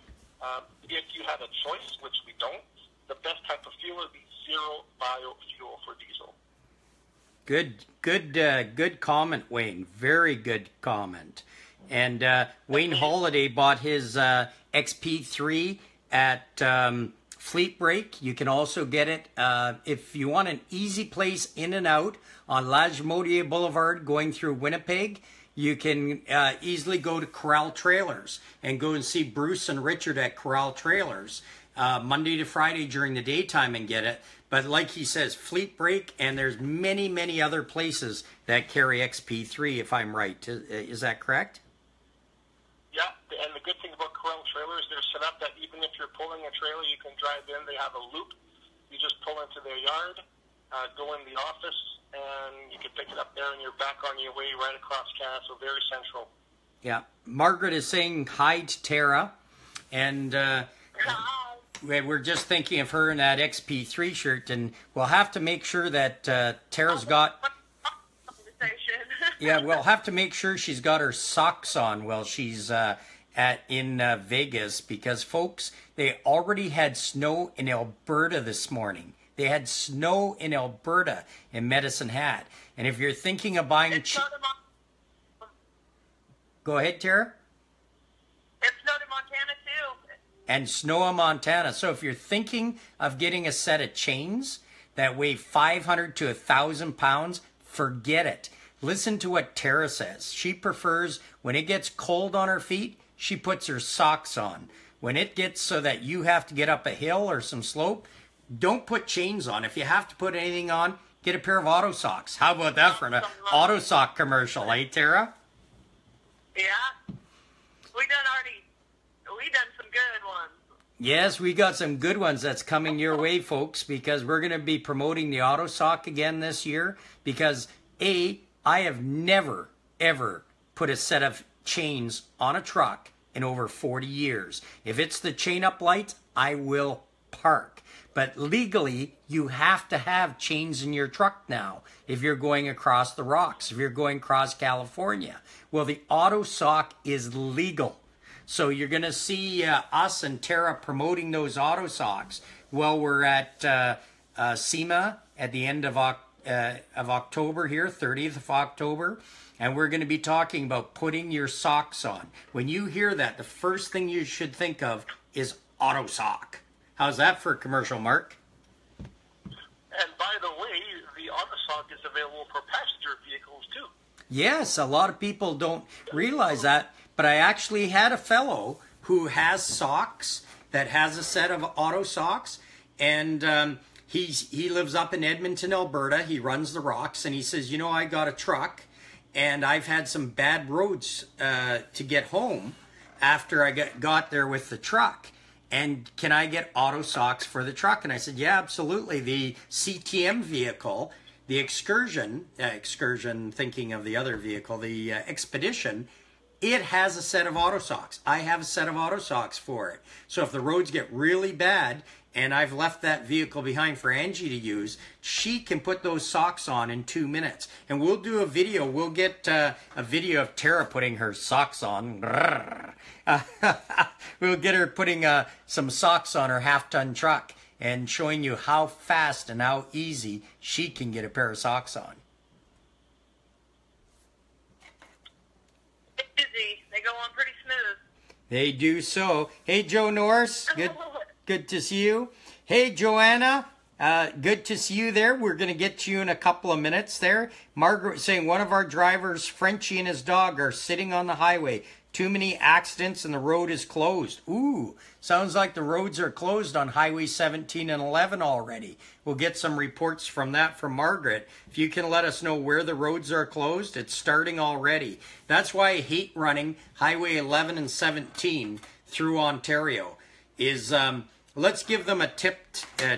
If you had a choice, which we don't, the best type of fuel would be zero biofuel for diesel. Good comment, Wayne. Very good comment. And Wayne Holiday bought his XP3 at Fleet Break. You can also get it if you want an easy place in and out on Lagimodier Boulevard going through Winnipeg. You can easily go to Corral Trailers and go and see Bruce and Richard at Corral Trailers Monday to Friday during the daytime and get it. But like he says, Fleet Break, and there's many, many other places that carry XP3, if I'm right. Is that correct? Yeah, and the good thing about Corral Trailers, they're set up that even if you're pulling a trailer, you can drive in. They have a loop. You just pull into their yard, go in the office, and you can pick it up there, and you're back on your way right across Canada, so very central. Yeah. Margaret is saying hi to Terra, and we're just thinking of her in that XP3 shirt, and we'll have to make sure that Terra's got. Yeah, we'll have to make sure she's got her socks on while she's in Vegas, because folks, they already had snow in Alberta this morning. They had snow in Alberta in Medicine Hat, and if you're thinking of buying, go ahead, Terra. It snowed in Montana too. And snow in Montana. So if you're thinking of getting a set of chains that weigh 500 to 1,000 pounds, forget it. Listen to what Terra says. She prefers when it gets cold on her feet, she puts her socks on. When it gets so that you have to get up a hill or some slope, don't put chains on. If you have to put anything on, get a pair of auto socks. How about that for an auto sock commercial, eh, Terra? Yeah. We done some good ones. Yes, we got some good ones that's coming your way, folks, because we're going to be promoting the auto sock again this year, because I have never, ever put a set of chains on a truck in over 40 years. If it's the chain up light, I will park. But legally, you have to have chains in your truck now if you're going across the rocks, if you're going across California. Well, the auto sock is legal. So you're going to see us and Terra promoting those auto socks while we're at SEMA at the end of October here, 30th of October. And we're going to be talking about putting your socks on. When you hear that, the first thing you should think of is auto sock. How's that for a commercial, Mark? And by the way, the auto sock is available for passenger vehicles too. Yes, a lot of people don't realize that. But I actually had a fellow who has socks that has a set of auto socks, and he lives up in Edmonton, Alberta. He runs the rocks, and he says, you know, I got a truck, and I've had some bad roads to get home after I got there with the truck. And can I get auto socks for the truck? And I said, yeah, absolutely. The CTM vehicle, the Excursion, thinking of the other vehicle, the Expedition, it has a set of auto socks. I have a set of auto socks for it. So if the roads get really bad and I've left that vehicle behind for Angie to use, she can put those socks on in 2 minutes. And we'll do a video. We'll get a video of Terra putting her socks on. We'll get her putting some socks on her half-ton truck and showing you how fast and how easy she can get a pair of socks on. Easy. They go on pretty smooth. They do so. Hey, Joe Norris. Good to see you. Hey, Joanna. Good to see you there. We're going to get to you in a couple of minutes there. Margaret saying one of our drivers, Frenchie and his dog, are sitting on the highway. Too many accidents and the road is closed. Ooh, sounds like the roads are closed on Highway 17 and 11 already. We'll get some reports from that from Margaret. If you can let us know where the roads are closed, it's starting already. That's why I hate running Highway 11 and 17 through Ontario. Let's give them a tip,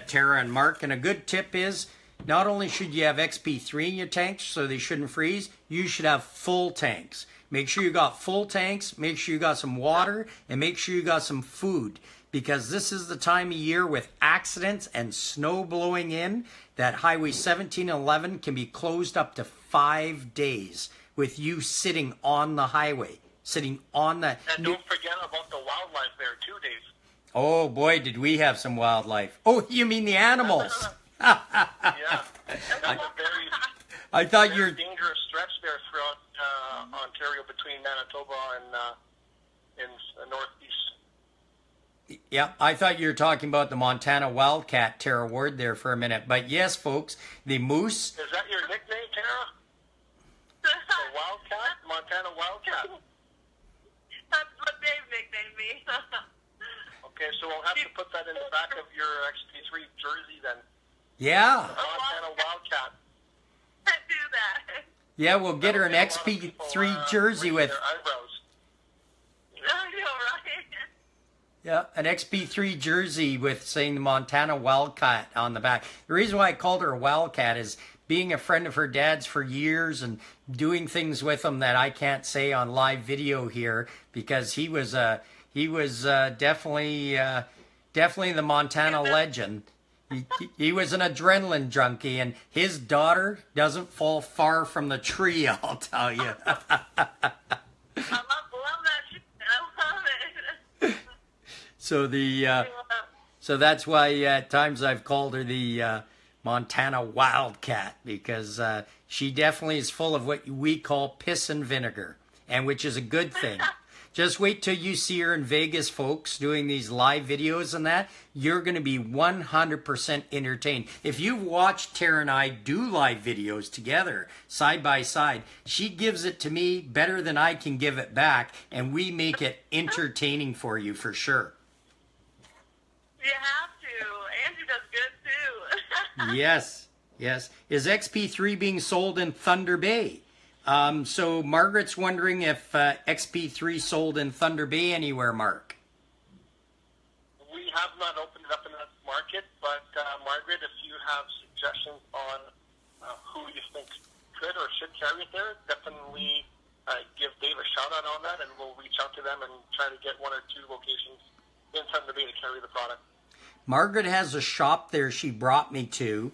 Terra and Mark. And a good tip is, not only should you have XP3 in your tanks so they shouldn't freeze, you should have full tanks. Make sure you got full tanks, make sure you got some water, and make sure you got some food. Because this is the time of year with accidents and snow blowing in that Highway 17 and 11 can be closed up to 5 days with you sitting on the highway. Sitting on the... And don't forget about the wildlife there too, Dave. Oh boy, did we have some wildlife. Oh, you mean the animals? Yeah. That's a I thought very dangerous stretch there throughout Ontario between Manitoba and in northeast. Yeah, I thought you were talking about the Montana Wildcat, Terra Ward, there for a minute. But yes, folks, the moose... Is that your nickname, Terra? The Wildcat? Montana Wildcat? That's what Dave nicknamed me. Okay, so we'll have to put that in the back of your XP3 jersey then. Yeah. Montana Wildcat. Do that. Yeah, we'll get her an XP3 jersey with... I know, right? Yeah, an XP3 jersey with saying the Montana Wildcat on the back. The reason why I called her a Wildcat is being a friend of her dad's for years and doing things with him that I can't say on live video here, because he was definitely definitely the Montana legend. He was an adrenaline junkie, and his daughter doesn't fall far from the tree, I'll tell you. I love that shit. I love it. So that's why at times I've called her the Montana Wildcat, because she definitely is full of what we call piss and vinegar, and which is a good thing. Just wait till you see her in Vegas, folks, doing these live videos and that. You're going to be 100% entertained. If you've watched Terra and I do live videos together, side by side, she gives it to me better than I can give it back, and we make it entertaining for you for sure. You have to. Andrew does good too. Yes, yes. Is XP3 being sold in Thunder Bay? So Margaret's wondering if XP3 sold in Thunder Bay anywhere, Mark. We have not opened it up in that market, but Margaret, if you have suggestions on who you think could or should carry it there, definitely give Dave a shout out on that, and we'll reach out to them and try to get 1 or 2 locations in Thunder Bay to carry the product. Margaret has a shop there she brought me to,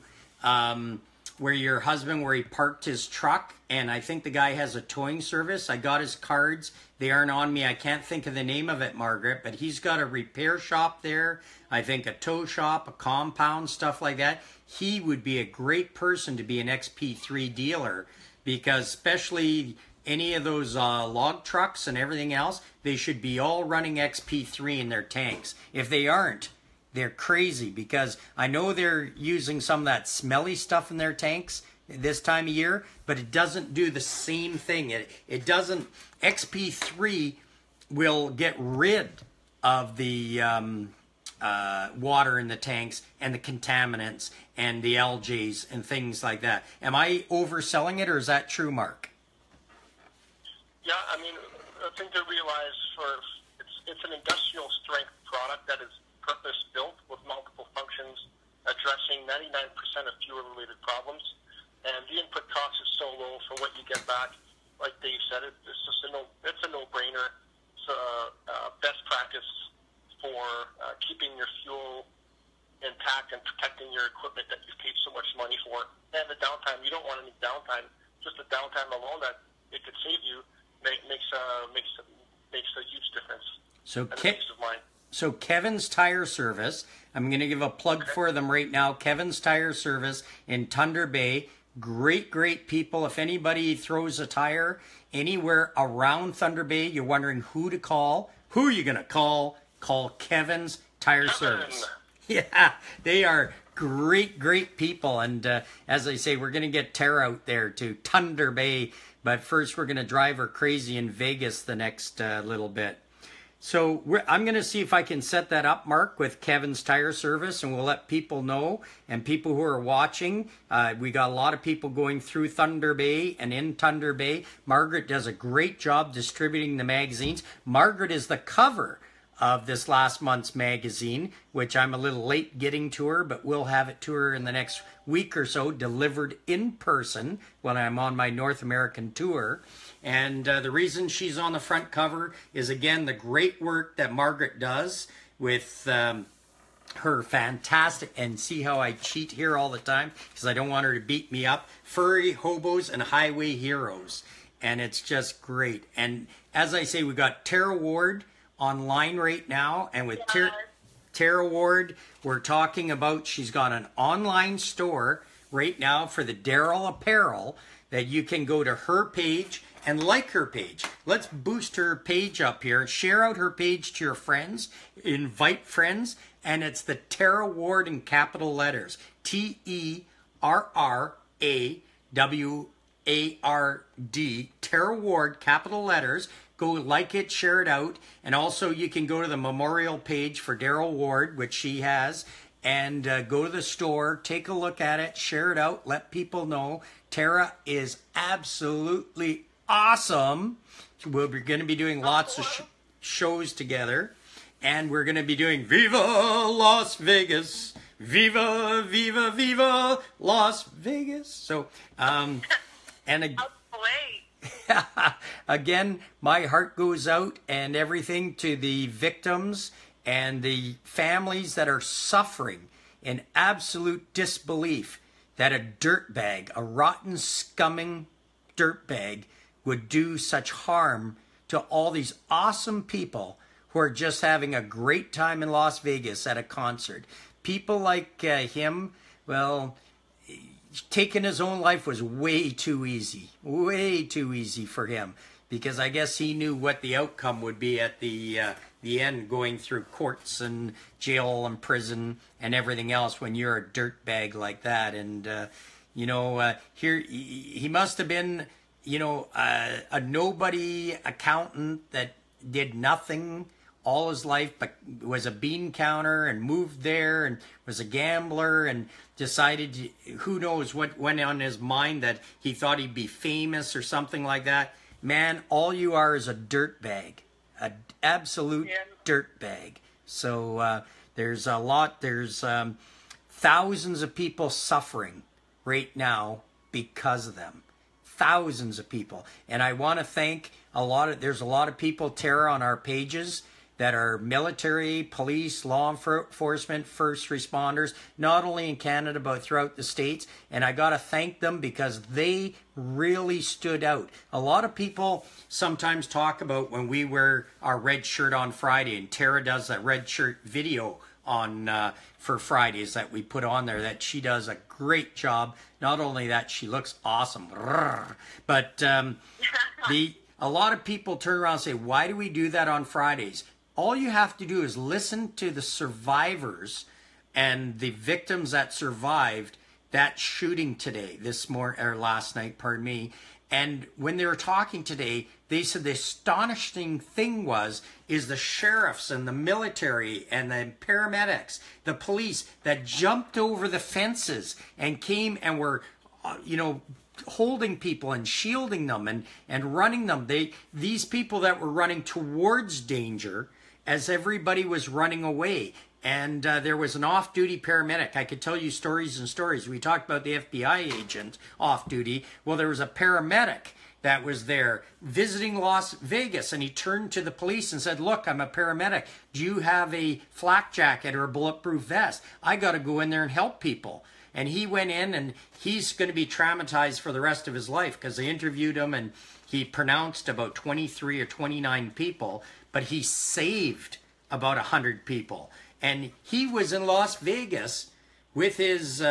where your husband, where he parked his truck, and I think the guy has a towing service. I got his cards. They aren't on me. I can't think of the name of it, Margaret, but he's got a repair shop there. I think a tow shop, a compound, stuff like that. He would be a great person to be an XP3 dealer, because especially any of those log trucks and everything else, they should be all running XP3 in their tanks. If they aren't, they're crazy, because I know they're using some of that smelly stuff in their tanks this time of year, but it doesn't do the same thing. It doesn't. XP3 will get rid of the water in the tanks and the contaminants and the algae and things like that. Am I overselling it, or is that true, Mark? Yeah, I mean, the thing to realize it's an industrial strength product that is purpose built with multiple functions addressing 99% of fuel-related problems, and the input cost is so low for what you get back. Like Dave said, it's just it's a no-brainer. It's best practice for keeping your fuel intact and protecting your equipment that you've paid so much money for. And the downtime, you don't want any downtime. Just the downtime alone that it could save you makes a huge difference. So peace of mind. So Kevin's Tire Service, I'm going to give a plug for them right now. Kevin's Tire Service in Thunder Bay. Great, great people. If anybody throws a tire anywhere around Thunder Bay, you're wondering who to call. Who are you going to call? Call Kevin's Tire Service. Yeah, they are great, great people. And as I say, we're going to get Terra out there to Thunder Bay. But first, we're going to drive her crazy in Vegas the next little bit. So I'm going to see if I can set that up, Mark, with Kevin's Tire Service, and we'll let people know, and people who are watching. We got a lot of people going through Thunder Bay and in Thunder Bay. Margaret does a great job distributing the magazines. Margaret is the cover of this last month's magazine, which I'm a little late getting to her, but we'll have it to her in the next week or so, delivered in person when I'm on my North American tour. And the reason she's on the front cover is, again, the great work that Margaret does with her fantastic, and see how I cheat here all the time because I don't want her to beat me up, Furry Hobos and Highway Heroes. And it's just great. And as I say, we got Terra Ward online right now, and with Terra Ward, we're talking about, she's got an online store right now for the Darrell Apparel that you can go to her page and like her page. Let's boost her page up here. Share out her page to your friends. Invite friends. And it's the Terra Ward in capital letters. TERRAWARD. Terra Ward, capital letters. Go like it, share it out. And also you can go to the memorial page for Darrell Ward, which she has. And go to the store, take a look at it, share it out, let people know. Terra is absolutely awesome. We're going to be doing lots of shows together. And we're going to be doing Viva Las Vegas. Viva, viva, viva Las Vegas. So, and again, my heart goes out and everything to the victims and the families that are suffering in absolute disbelief that a dirtbag, a rotten, scumming dirtbag, would do such harm to all these awesome people who are just having a great time in Las Vegas at a concert. People like him, well, taking his own life was way too easy for him, because I guess he knew what the outcome would be at the end, going through courts and jail and prison and everything else when you're a dirtbag like that. And here he must have been, a nobody accountant that did nothing all his life, but was a bean counter and moved there and was a gambler and decided, who knows what went on his mind, that he thought he'd be famous or something like that. Man, all you are is a dirtbag, an absolute dirtbag. So there's thousands of people suffering right now because of them. Thousands of people. And I want to thank there's a lot of people, Terra, on our pages that are military, police, law enforcement, first responders, not only in Canada, but throughout the States. And I got to thank them because they really stood out. A lot of people sometimes talk about when we wear our red shirt on Friday, and Terra does that red shirt video on for Fridays that we put on there, that she does a great job. Not only that, she looks awesome, but a lot of people turn around and say, why do we do that on Fridays? All you have to do is listen to the survivors and the victims that survived that shooting today, last night, pardon me. And when they were talking today, they said the astonishing thing is the sheriffs and the military and the paramedics, the police that jumped over the fences and came and were, holding people and shielding them and running them. These people that were running towards danger as everybody was running away. And there was an off-duty paramedic. I could tell you stories and stories. We talked about the FBI agent off-duty. Well, there was a paramedic that was there visiting Las Vegas, and he turned to the police and said, look, I'm a paramedic. Do you have a flak jacket or a bulletproof vest? I got to go in there and help people. And he went in, and he's going to be traumatized for the rest of his life, because they interviewed him and he pronounced about 23 or 29 people, but he saved about 100 people. And he was in Las Vegas with his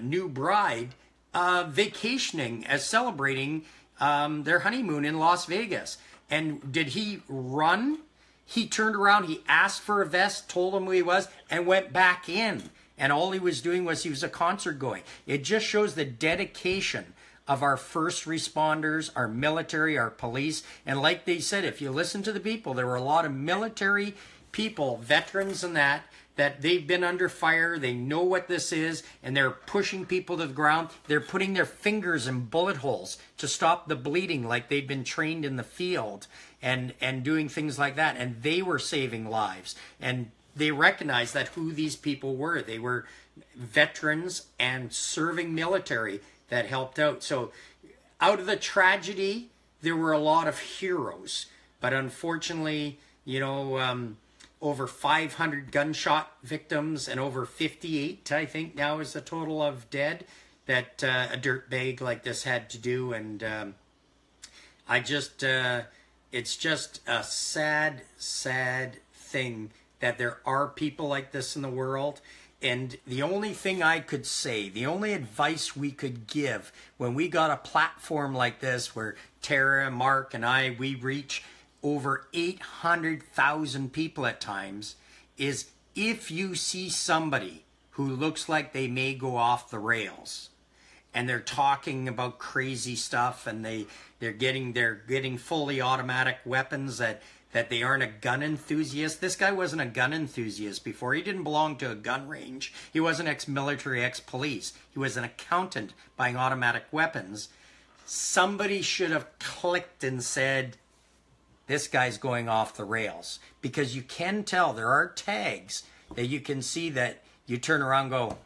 new bride, vacationing, celebrating their honeymoon in Las Vegas. And did he run? He turned around, he asked for a vest, told him who he was, and went back in. And all he was doing was he was a concert going. It just shows the dedication of our first responders, our military, our police. And like they said, if you listen to the people, there were a lot of military people, veterans and that they've been under fire, they know what this is, and they're pushing people to the ground. They're putting their fingers in bullet holes to stop the bleeding, like they'd been trained in the field, and doing things like that. And they were saving lives. And they recognized that who these people were. They were veterans and serving military that helped out. So out of the tragedy, there were a lot of heroes. But unfortunately, over 500 gunshot victims and over 58, I think now is the total of dead that a dirtbag like this had to do. And it's just a sad, sad thing that there are people like this in the world. And the only thing I could say, the only advice we could give when we got a platform like this where Terra, Marc, and we reach over 800,000 people at times, is if you see somebody who looks like they may go off the rails and they're talking about crazy stuff and they're getting fully automatic weapons that they aren't a gun enthusiast. This guy wasn't a gun enthusiast before. He didn't belong to a gun range. He wasn't ex-military, ex-police. He was an accountant buying automatic weapons. Somebody should have clicked and said, this guy's going off the rails. Because you can tell, there are tags that you can see that you turn around and go,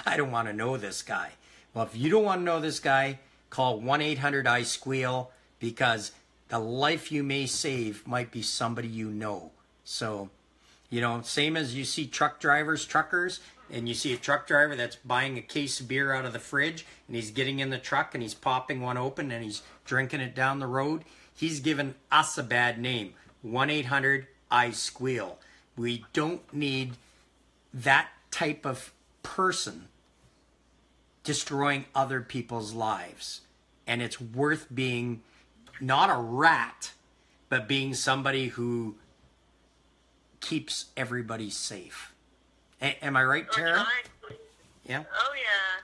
I don't want to know this guy. Well, if you don't want to know this guy, call 1-800-I-SQUEAL, because the life you may save might be somebody you know. So You know, same as you see truckers, and you see a truck driver that's buying a case of beer out of the fridge, and he's getting in the truck and he's popping one open and he's drinking it down the road. He's given us a bad name. 1-800-I-SQUEAL. We don't need that type of person destroying other people's lives. And it's worth being not a rat, but being somebody who keeps everybody safe. Am I right, Terra? Yeah. Oh yeah.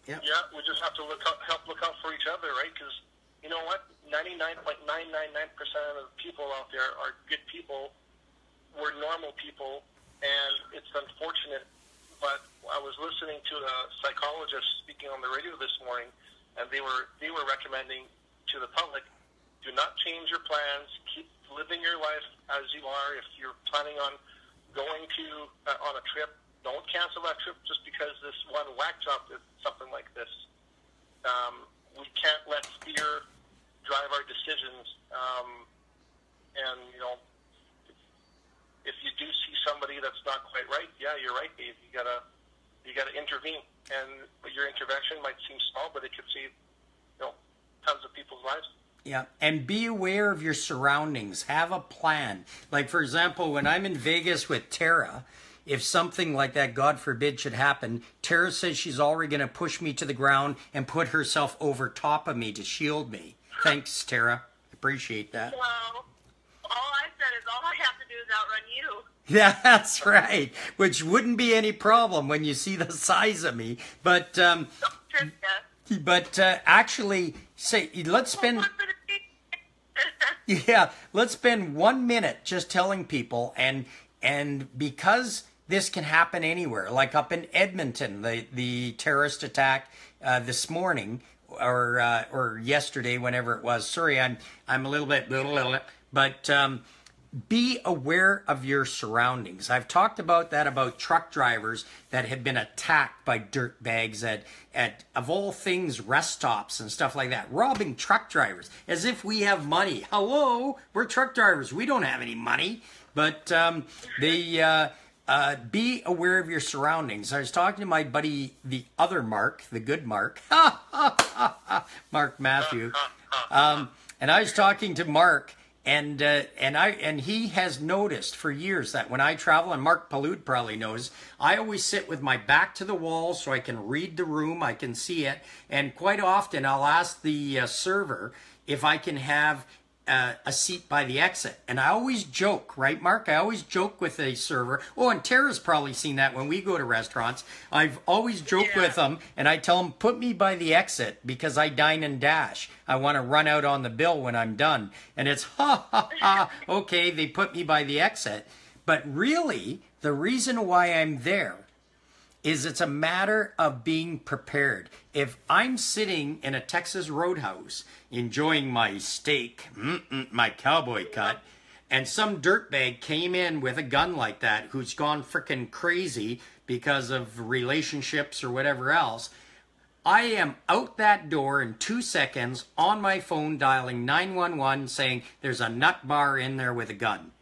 Yeah. Yeah, we just have to help look out for each other, right? Because you know what? 99.999% of the people out there are good people. We're normal people, and it's unfortunate. But I was listening to a psychologist speaking on the radio this morning, and they were recommending to the public, do not change your plans. Keep living your life as you are. If you're planning on going to on a trip, don't cancel that trip just because this one whack job did something like this. We can't let fear drive our decisions. And you know, if you do see somebody that's not quite right, yeah, you're right, Dave. You gotta intervene, and your intervention might seem small, but it could save tons of people's lives. Yeah, and be aware of your surroundings. Have a plan. Like, for example, when I'm in Vegas with Terra, if something like that, God forbid, should happen, Terra says she's already going to push me to the ground and put herself over top of me to shield me. Thanks, Terra. Appreciate that. Well, all I said is all I have to do is outrun you. Yeah, that's right. Which wouldn't be any problem when you see the size of me. But actually, say let's spend. Yeah, let's spend 1 minute just telling people, and because this can happen anywhere, like up in Edmonton, the terrorist attack this morning or yesterday, whenever it was. Sorry, I'm a little bit, but be aware of your surroundings. I've talked about that, about truck drivers that had been attacked by dirt bags at of all things, rest stops and stuff like that, robbing truck drivers as if we have money. Hello, we're truck drivers. We don't have any money. But be aware of your surroundings. I was talking to my buddy, the other Mark, the good Mark, Mark Matthew, and I was talking to Mark. And he has noticed for years that when I travel, and Marc Palud probably knows, I always sit with my back to the wall so I can read the room, I can see it, and quite often I'll ask the server if I can have a seat by the exit. And I always joke, right, Mark? I always joke with the server. Oh, and Tara's probably seen that when we go to restaurants. I've always joked with them, and I tell them, put me by the exit because I dine and dash. I want to run out on the bill when I'm done. And it's, ha, ha, ha, okay, they put me by the exit. But really, the reason why I'm there is it's a matter of being prepared. If I'm sitting in a Texas Roadhouse enjoying my steak, my cowboy cut, and some dirtbag came in with a gun like that who's gone frickin' crazy because of relationships or whatever else, I am out that door in 2 seconds on my phone dialing 911 saying there's a nut bar in there with a gun.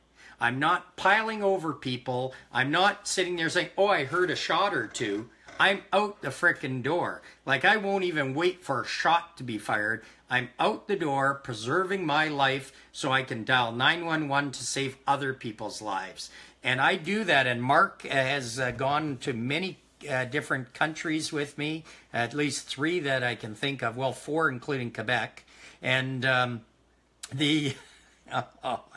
I'm not piling over people. I'm not sitting there saying, oh, I heard a shot or two. I'm out the frickin' door. Like, I won't even wait for a shot to be fired. I'm out the door preserving my life so I can dial 911 to save other people's lives. And I do that, and Mark has gone to many different countries with me, at least 3 that I can think of. Well, 4 including Quebec. And oh,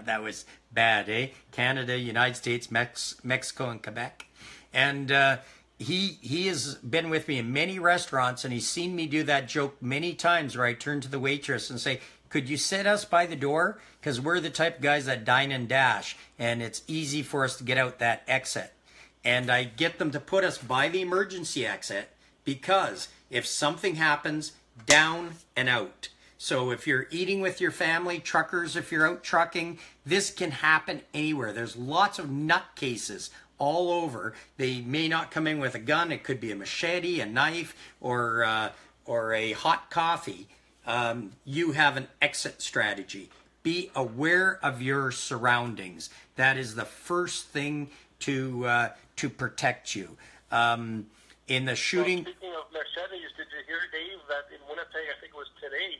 that was bad, eh? Canada, United States, Mexico, and Quebec. And he has been with me in many restaurants, and he's seen me do that joke many times where I turn to the waitress and say, could you sit us by the door? Because we're the type of guys that dine and dash, and it's easy for us to get out that exit. And I get them to put us by the emergency exit because if something happens, down and out. So if you're eating with your family, truckers, if you're out trucking, this can happen anywhere. There's lots of nutcases all over. They may not come in with a gun. It could be a machete, a knife, or a hot coffee. You have an exit strategy. be aware of your surroundings. That is the first thing to protect you. In the shooting... Well, speaking of machetes, did you hear, Dave, that in Winnipeg, I think it was today,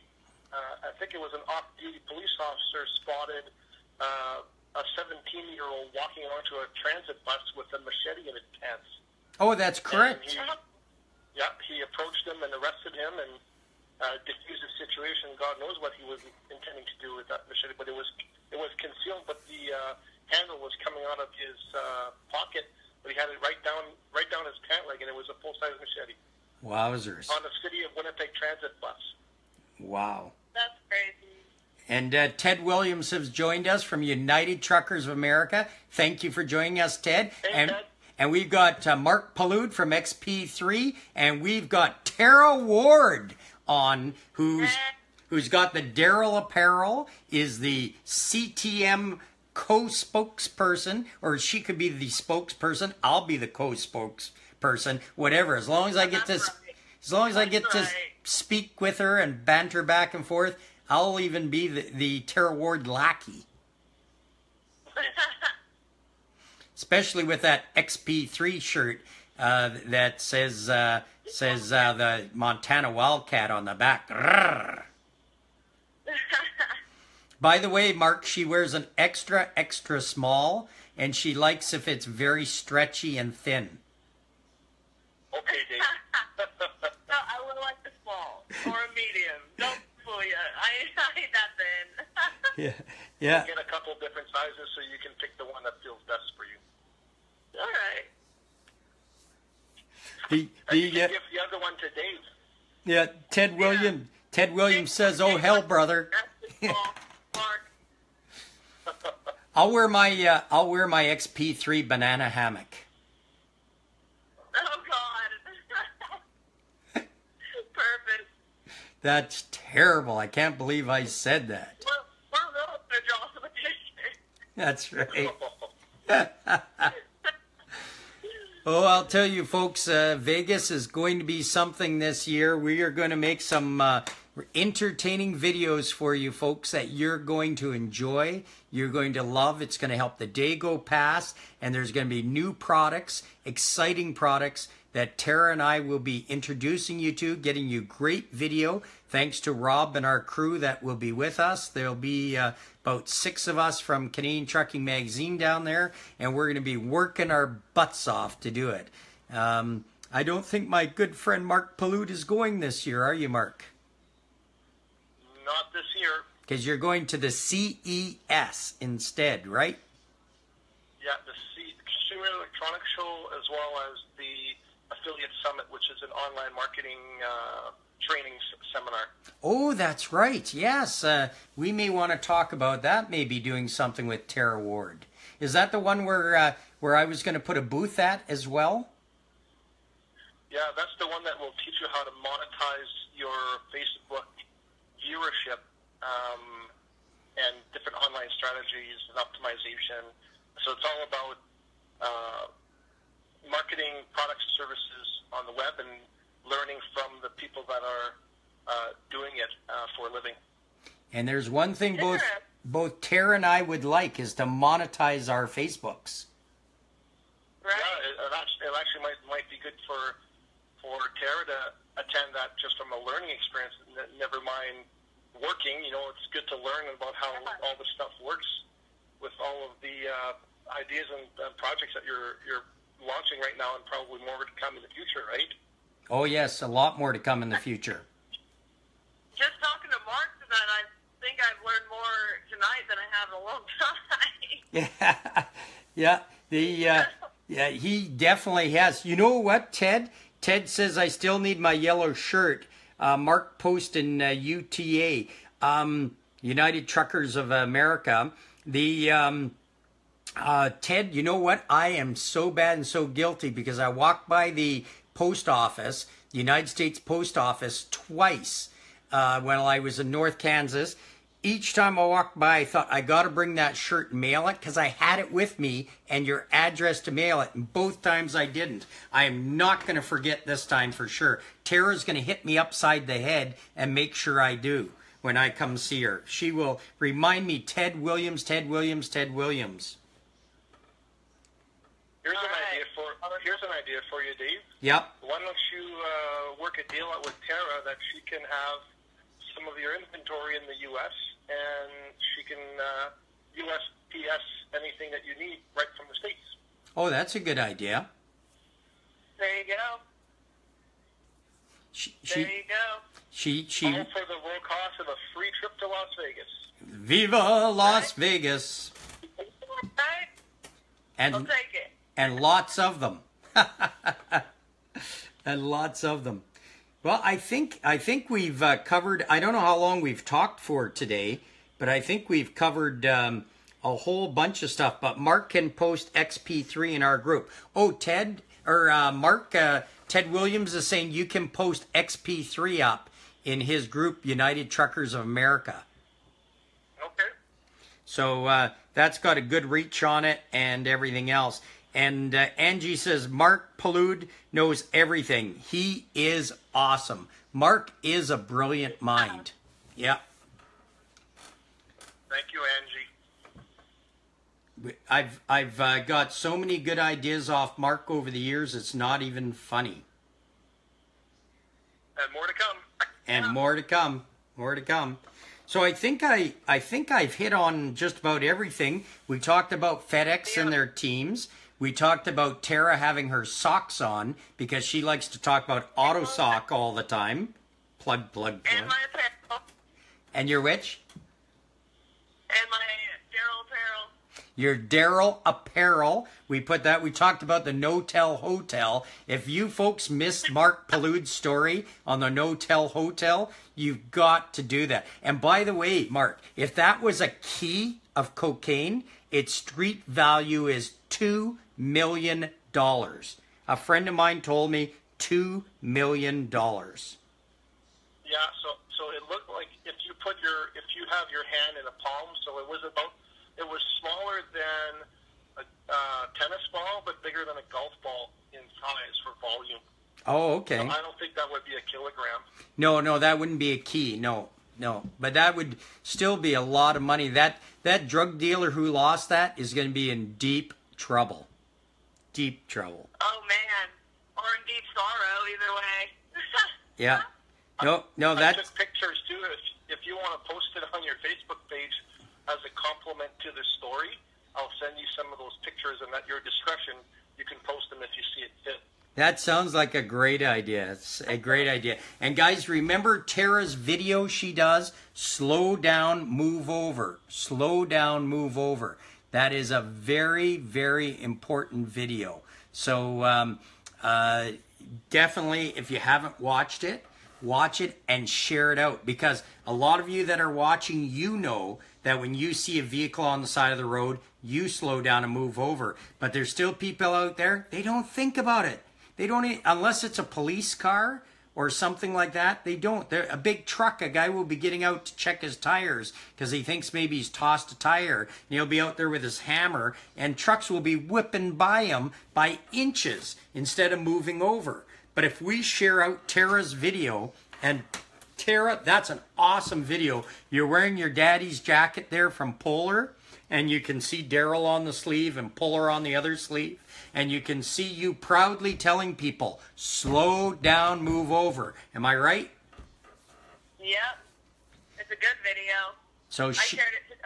I think it was an off-duty police officer spotted a 17-year-old walking onto a transit bus with a machete in his pants. Oh, that's correct. He approached him and arrested him and diffused the situation. God knows what he was intending to do with that machete, but it was concealed. But the handle was coming out of his pocket, but he had it right down his pant leg, and it was a full-size machete. Wowzers! On the City of Winnipeg transit bus. Wow. That's crazy. And Ted Williams has joined us from United Truckers of America. Thank you for joining us, Ted. Hey, Ted. And we've got Marc Palud from XP3, and we've got Terra Ward on, who's got the Darrell Apparel, is the CTM co-spokesperson, or she could be the spokesperson. I'll be the co-spokesperson, whatever. As long as I get to, to speak with her and banter back and forth, I'll even be the Terra Ward lackey. Especially with that XP3 shirt that says the Montana Wildcat on the back. By the way, Mark, she wears an extra small, and she likes if it's very stretchy and thin. Okay, Dave. No, I would like the small or a medium. Don't fool you. I ain't that thin. Yeah. Get a couple different sizes so you can pick the one that feels best for you. All right. You can give the other one to Dave. Yeah, Ted Williams says, "Oh hell, brother." Mark. I'll wear my XP3 banana hammock. Oh God. Perfect. That's terrible. I can't believe I said that. Well, no, to draw some attention. That's right. Oh, I'll tell you, folks, Vegas is going to be something this year. We are going to make some entertaining videos for you, folks, that you're going to enjoy, you're going to love. It's going to help the day go past, and there's going to be new products, exciting products that Terra and I will be introducing you to, getting you great video. Thanks to Rob and our crew that will be with us. There'll be about 6 of us from Canadian Trucking Magazine down there, and we're going to be working our butts off to do it. I don't think my good friend Marc Palud is going this year, are you, Mark? Not this year. Because you're going to the CES instead, right? Yeah, the Consumer Electronics Show, as well as the Affiliate Summit, which is an online marketing training seminar. Oh, that's right. Yes, we may want to talk about that, maybe doing something with Terra Ward. Is that the one where I was going to put a booth at as well? Yeah, that's the one that will teach you how to monetize your Facebook viewership and different online strategies and optimization. So it's all about marketing products and services on the web and learning from the people that are doing it for a living. And there's one thing both Terra and I would like is to monetize our Facebooks. Right. Yeah, it actually might be good for Terra to attend that just from a learning experience. Never mind working. You know, it's good to learn about how all this stuff works with all of the ideas and projects that you're launching right now, and probably more to come in the future, right? Oh yes, a lot more to come in the future. Just talking to Mark tonight, I think I've learned more tonight than I have in a long time. Yeah, he definitely has. You know what, Ted? Ted says I still need my yellow shirt. Mark Post in UTA, United Truckers of America. Ted, you know what? I am so bad and so guilty because I walked by the post office, the United States Post Office, twice when I was in North Kansas. Each time I walked by, I thought, I got to bring that shirt and mail it because I had it with me and your address to mail it. And both times I didn't. I am not going to forget this time for sure. Tara's going to hit me upside the head and make sure I do. when I come see her. She will remind me Ted Williams, Ted Williams, Ted Williams. Here's an idea for you, Dave. Yep. Why don't you work a deal out with Terra that she can have some of your inventory in the U.S. and she can USPS anything that you need right from the States. Oh, that's a good idea. There you go. There you go. She all for the low cost of a free trip to Las Vegas. Viva Las Vegas. Right? And I'll take it. And lots of them. And lots of them. Well, I think we've covered, I don't know how long we've talked for today, but I think we've covered a whole bunch of stuff. But Mark can post XP3 in our group. Oh, Mark, Ted Williams is saying you can post XP3 up in his group, United Truckers of America. Okay. So that's got a good reach on it and everything else. And Angie says, Marc Palud knows everything. He is awesome. Mark is a brilliant mind. Yeah. Thank you, Angie. I've got so many good ideas off Mark over the years, it's not even funny. And more to come. And more to come. More to come. So I think I've hit on just about everything. We talked about FedEx and their teams. We talked about Terra having her socks on because she likes to talk about auto sock all the time. Plug. And my apparel. And your which? And my Darrell apparel. Your Darrell apparel. We talked about the No-Tell Hotel. If you folks missed Marc Palud's story on the No-Tell Hotel, you've got to do that. And by the way, Mark, if that was a key of cocaine, its street value is $2 million. A friend of mine told me $2 million. Yeah, so it looked like if you have your hand in a palm, so it was smaller than a tennis ball, but bigger than a golf ball in size for volume. Oh, okay. So I don't think that would be a kilogram. No, that wouldn't be a key. No. But that would still be a lot of money. That drug dealer who lost that is going to be in deep trouble. Deep trouble. Oh, man. Or in deep sorrow, either way. Yeah. No, I that's... took pictures, too. If you want to post it on your Facebook page as a compliment to the story, I'll send you some of those pictures, and at your discretion, you can post them if you see it fit. That sounds like a great idea. It's a great idea. And guys, remember Terra's video she does? Slow down, move over. Slow down, move over. That is a very, very important video. So definitely, if you haven't watched it, watch it and share it out. Because a lot of you that are watching, you know that when you see a vehicle on the side of the road, you slow down and move over. But there's still people out there, they don't think about it. They don't, unless it's a police car or something like that, they don't. They're a big truck, a guy will be getting out to check his tires because he thinks maybe he's tossed a tire. And he'll be out there with his hammer, and trucks will be whipping by him by inches instead of moving over. But if we share out Terra's video, and Terra, that's an awesome video. You're wearing your daddy's jacket there from Polar, and you can see Darrell on the sleeve and Polar on the other sleeve. And you can see you proudly telling people, slow down, move over. Am I right? Yep. It's a good video. So I shared it.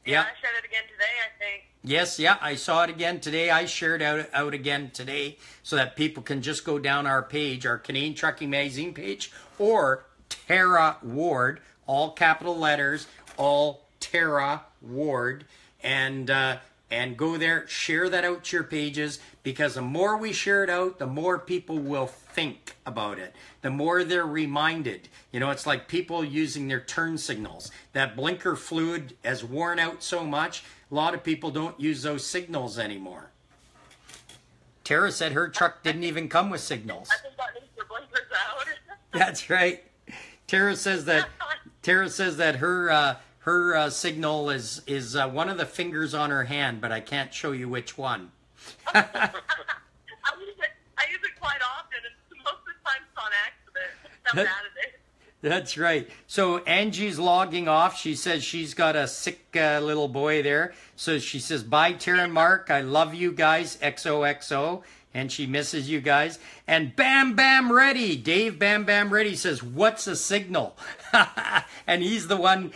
Yeah, Yeah. I shared it again today, I think. Yes, yeah, I saw it again today. I shared out again today so that people can just go down our page, our Canadian Trucking Magazine page, or Terra Ward, all capital letters, all Terra Ward, and go there, share that out to your pages, because the more we share it out, the more people will think about it. The more they're reminded. You know, it's like people using their turn signals. That blinker fluid has worn out so much, a lot of people don't use those signals anymore. Terra said her truck didn't even come with signals. I think that needs your blinkers out. That's right. Tara says that her signal is one of the fingers on her hand, but I can't show you which one. I use it quite often, and most of the time it's on accident. I'm bad at it. That's right. So Angie's logging off. She says she's got a sick little boy there. So she says, bye, Terra and Mark. I love you guys. XOXO. And she misses you guys. And Bam Bam Ready. Dave Bam Bam Ready says, what's a signal? And he's the one,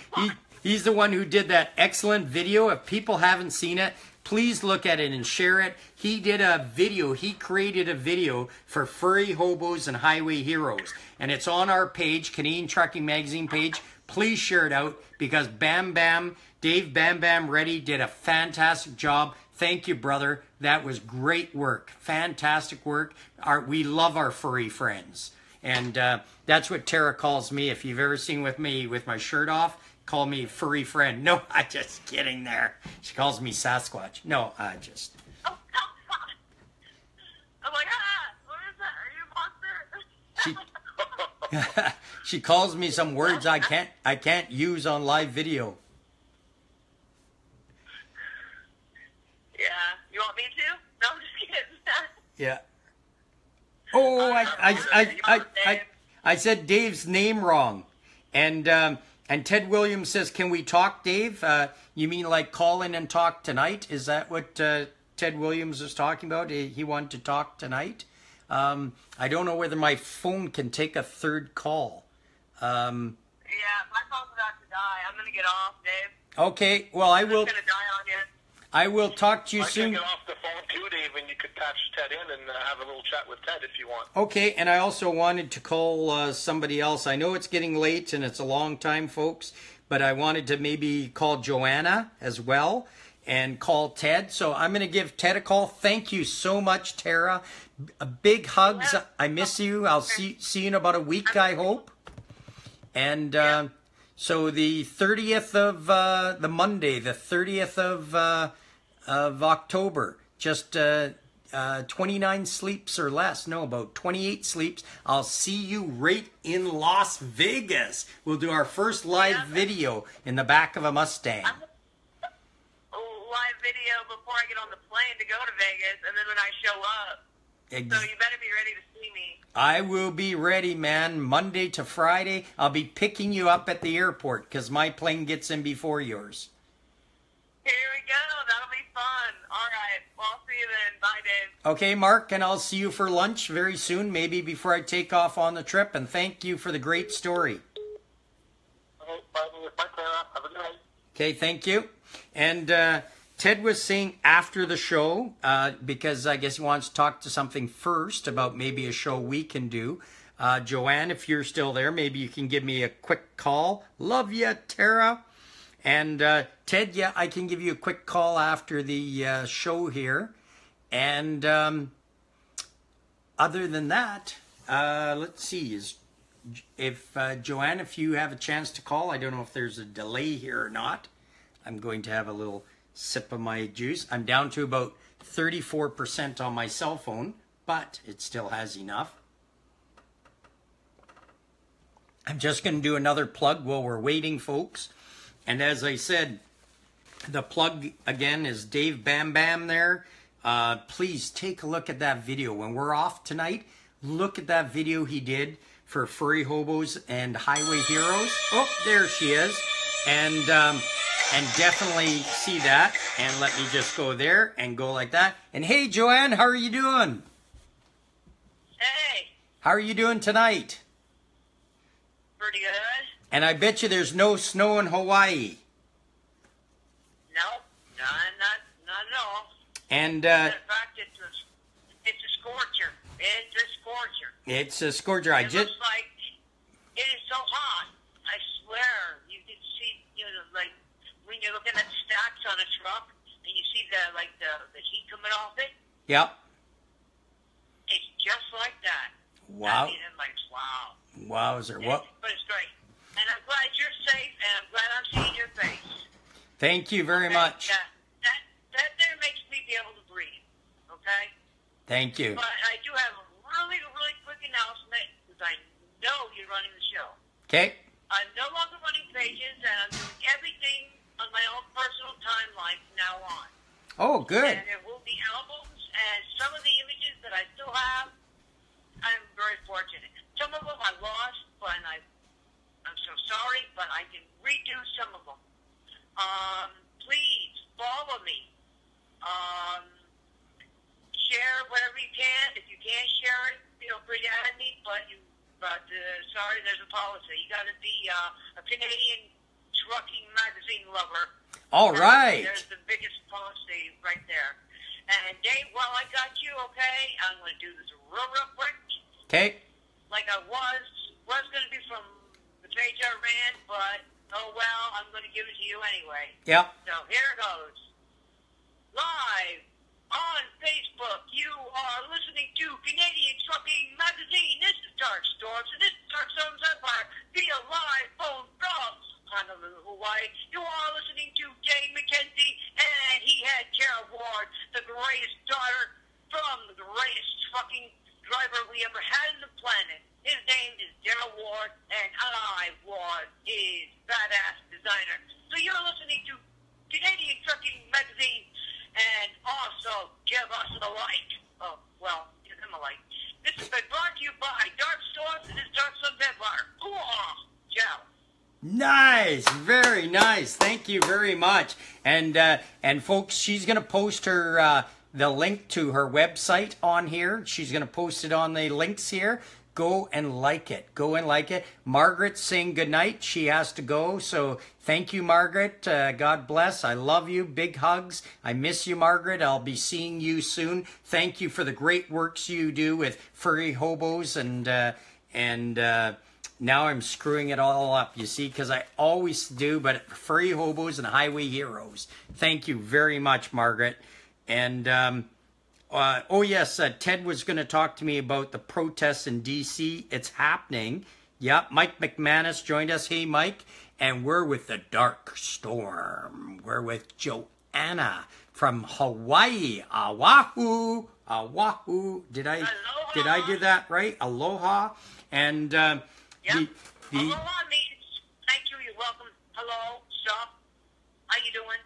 he's the one who did that excellent video. If people haven't seen it, please look at it and share it. He did a video. He created a video for furry hobos and highway heroes. And it's on our page, Canadian Trucking Magazine page. Please share it out because Bam Bam, Dave Bam Bam Ready did a fantastic job. Thank you, brother. That was great work. Fantastic work. We love our furry friends. And that's what Terra calls me. If you've ever seen with me with my shirt off, call me furry friend. No, I'm just kidding there. She calls me Sasquatch. No, I just... Oh, I'm like, what is that? Are you a monster? She calls me some words I can't use on live video. Yeah. You want me to? No, I'm just kidding. Yeah. Oh, I said Dave's name wrong. And Ted Williams says, can we talk, Dave? You mean like call in and talk tonight? Is that what Ted Williams was talking about? He wanted to talk tonight? I don't know whether my phone can take a third call. Yeah, my phone's about to die. I'm going to get off, Dave. Okay, well, I will... I'm going to die on you. I will talk to you soon. I can get off the phone too, Dave, and you could patch Ted in and have a little chat with Ted if you want. Okay, and I also wanted to call somebody else. I know it's getting late and it's a long time, folks, but I wanted to maybe call Joanna as well and call Ted. So I'm going to give Ted a call. Thank you so much, Terra. Big hugs. I miss you. I'll see you in about a week, I hope. And so the 30th of the Monday, the 30th of October, just 29 sleeps or less. No, about 28 sleeps. I'll see you right in Las Vegas. We'll do our first live video in the back of a Mustang. Live video before I get on the plane to go to Vegas, and then when I show up. So you better be ready to see me. I will be ready, man. Monday to Friday. I'll be picking you up at the airport because my plane gets in before yours. Here we go. That'll be fun. All right. Well, I'll see you then. Bye, Dave. Okay, Mark, and I'll see you for lunch very soon, maybe before I take off on the trip. And thank you for the great story. Okay, bye, Terra. Have a good night. Okay, thank you. And Ted was saying after the show, because I guess he wants to talk to something first about maybe a show we can do. Joanne, if you're still there, maybe you can give me a quick call. Love ya, Terra. And Ted, yeah, I can give you a quick call after the show here. And other than that, let's see. If Joanne, if you have a chance to call, I don't know if there's a delay here or not. I'm going to have a little sip of my juice. I'm down to about 34% on my cell phone, but it still has enough. I'm just going to do another plug while we're waiting, folks. And as I said, the plug again is Dave Bam Bam there. Please take a look at that video. When we're off tonight, look at that video he did for Furry Hobos and Highway Heroes. Oh, there she is. And definitely see that. And let me just go there and go like that. And hey, Joanne, how are you doing? Hey. How are you doing tonight? Pretty good. And I bet you there's no snow in Hawaii. No, not at all. And in fact, it's a scorcher. It's a scorcher. It's a scorcher. It looks like it is so hot. I swear, you can see, like when you're looking at stacks on a truck, and you see the heat coming off it. Yep. It's just like that. Wow. I mean, I'm like, wow. Wowzer. What? But it's great. And I'm glad you're safe, and I'm glad I'm seeing your face. Thank you very much. That there makes me be able to breathe, okay? Thank you. But I do have a really, really quick announcement, because I know you're running the show. Okay. I'm no longer running pages, and I'm doing everything on my own personal timeline from now on. Oh, good. And there will be albums, and some of the images that I still have, I'm very fortunate. Some of them I lost, but I Please follow me. Share whatever you can. If you can't share it, feel free to add me. But sorry, there's a policy. You got to be a Canadian trucking magazine lover. All right. There's the biggest policy right there. And Dave, while I got you, okay, I'm going to do this real quick. Okay. Like I was going to be from the page I ran, but oh well, I'm going to give it to you anyway. Yep. So here it goes. Live on Facebook, you are listening to Canadian Trucking Magazine. This is Dark Storms, and this is Dark Storms Empire via live phone from Honolulu, Hawaii. You are listening to MacKenzie, and he had Terra Ward, the greatest daughter from the greatest trucking driver we ever had on the planet. His name is Darrell Ward, and I was his badass designer. So you're listening to Canadian Trucking Magazine, and also give us a like. Oh, well, give him a like. This has been brought to you by Dark Storms, and this is Dark Storms Empire. Cool. Ciao. Nice, very nice. Thank you very much. And folks, she's gonna post her the link to her website on here. She's gonna post it on the links here. Go and like it. Go and like it. Margaret's saying goodnight. She has to go. So thank you, Margaret. God bless. I love you. Big hugs. I miss you, Margaret. I'll be seeing you soon. Thank you for the great works you do with Furry Hobos and now I'm screwing it all up, you see, because I always do, but Furry Hobos and Highway Heroes. Thank you very much, Margaret. And, oh yes, Ted was going to talk to me about the protests in D.C. It's happening. Yep, Mike McManus joined us. Hey, Mike. And we're with the Dark Storm. We're with Joanna from Hawaii. Oahu. Oahu. Did I do that right? Aloha. And, Yep. Aloha means thank you, you're welcome. Hello, stop. How you doing?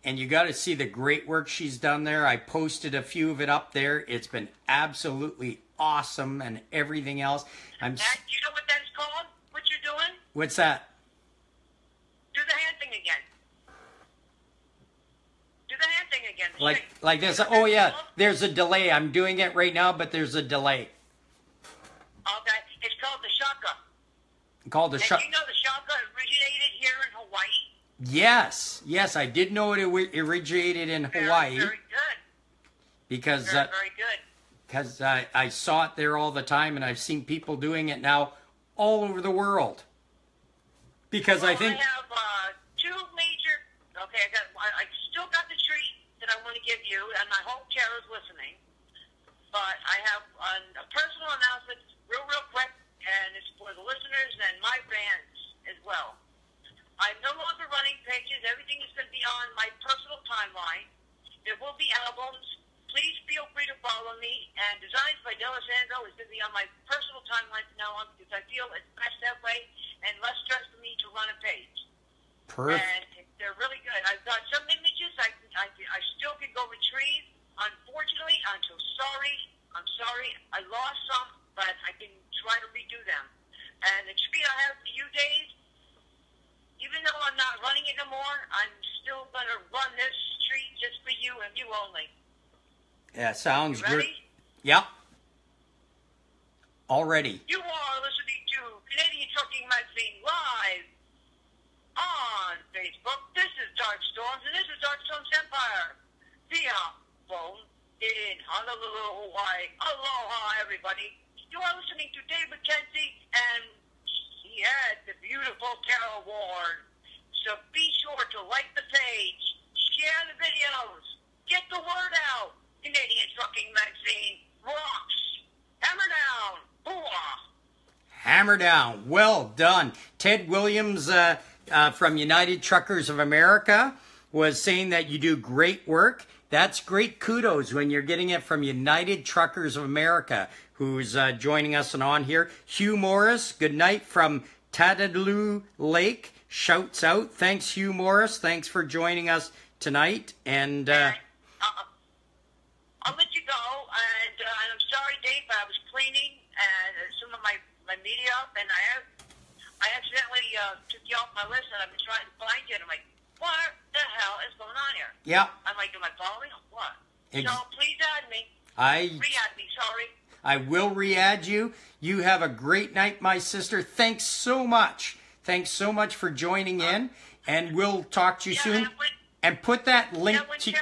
And you got to see the great work she's done there. I posted a few of it up there. It's been absolutely awesome and everything else. Do you know what that's called? What you're doing? What's that? Do the hand thing again. Do the hand thing again. Like this. Oh yeah, there's a delay. I'm doing it right now, but there's a delay. Okay, it's called the shaka. Called the shaka. You know the shaka originated here in Hawaii? Yes, I did know it originated in Hawaii. Very good. Because very good. Because I saw it there all the time, and I've seen people doing it now all over the world. Because I think I have two major. Okay, I still got the treat that I want to give you, and I hope Tara's listening. But I have a personal announcement, real quick, and it's for the listeners and my fans as well. I'm no longer running pages. Everything is going to be on my personal timeline. There will be albums. Please feel free to follow me. And Designs by Delisandro is going to be on my personal timeline from now on because I feel it's best that way and less stress for me to run a page. Perfect. And they're really good. I've got some images I still can go retrieve. Unfortunately, I'm so sorry. I'm sorry. I lost some, but I can try to redo them. And the treat I have for you, Dave, even though I'm not running it no more, I'm still going to run this treat just for you and you only. Yeah, sounds good. Yep. Already. You are listening to Canadian Trucking Magazine live on Facebook. This is Dark Storms, and this is Dark Storms Empire via phone in Honolulu, Hawaii. Aloha, everybody. You are listening to Dave MacKenzie, and he had the beautiful Terra Ward. So be sure to like the page, share the videos, get the word out. Canadian Trucking Magazine rocks. Hammer down. Hooah. Hammer down. Well done. Ted Williams from United Truckers of America was saying that you do great work. That's great kudos when you're getting it from United Truckers of America, who's joining us and on here. Hugh Morris, good night from Tadaloo Lake. Shouts out. Thanks, Hugh Morris. Thanks for joining us tonight. And I'll let you go. And I'm sorry, Dave, I was cleaning and some of my media up, and I accidentally took you off my list, and I've been trying to find you, and I'm like, what the hell is going on here? Yeah. I'm like, am I following or what? Ex- So please add me. I Re-add me, sorry. I will re-add you. You have a great night, my sister. Thanks so much. Thanks so much for joining in, and we'll talk to you soon. And put that link to...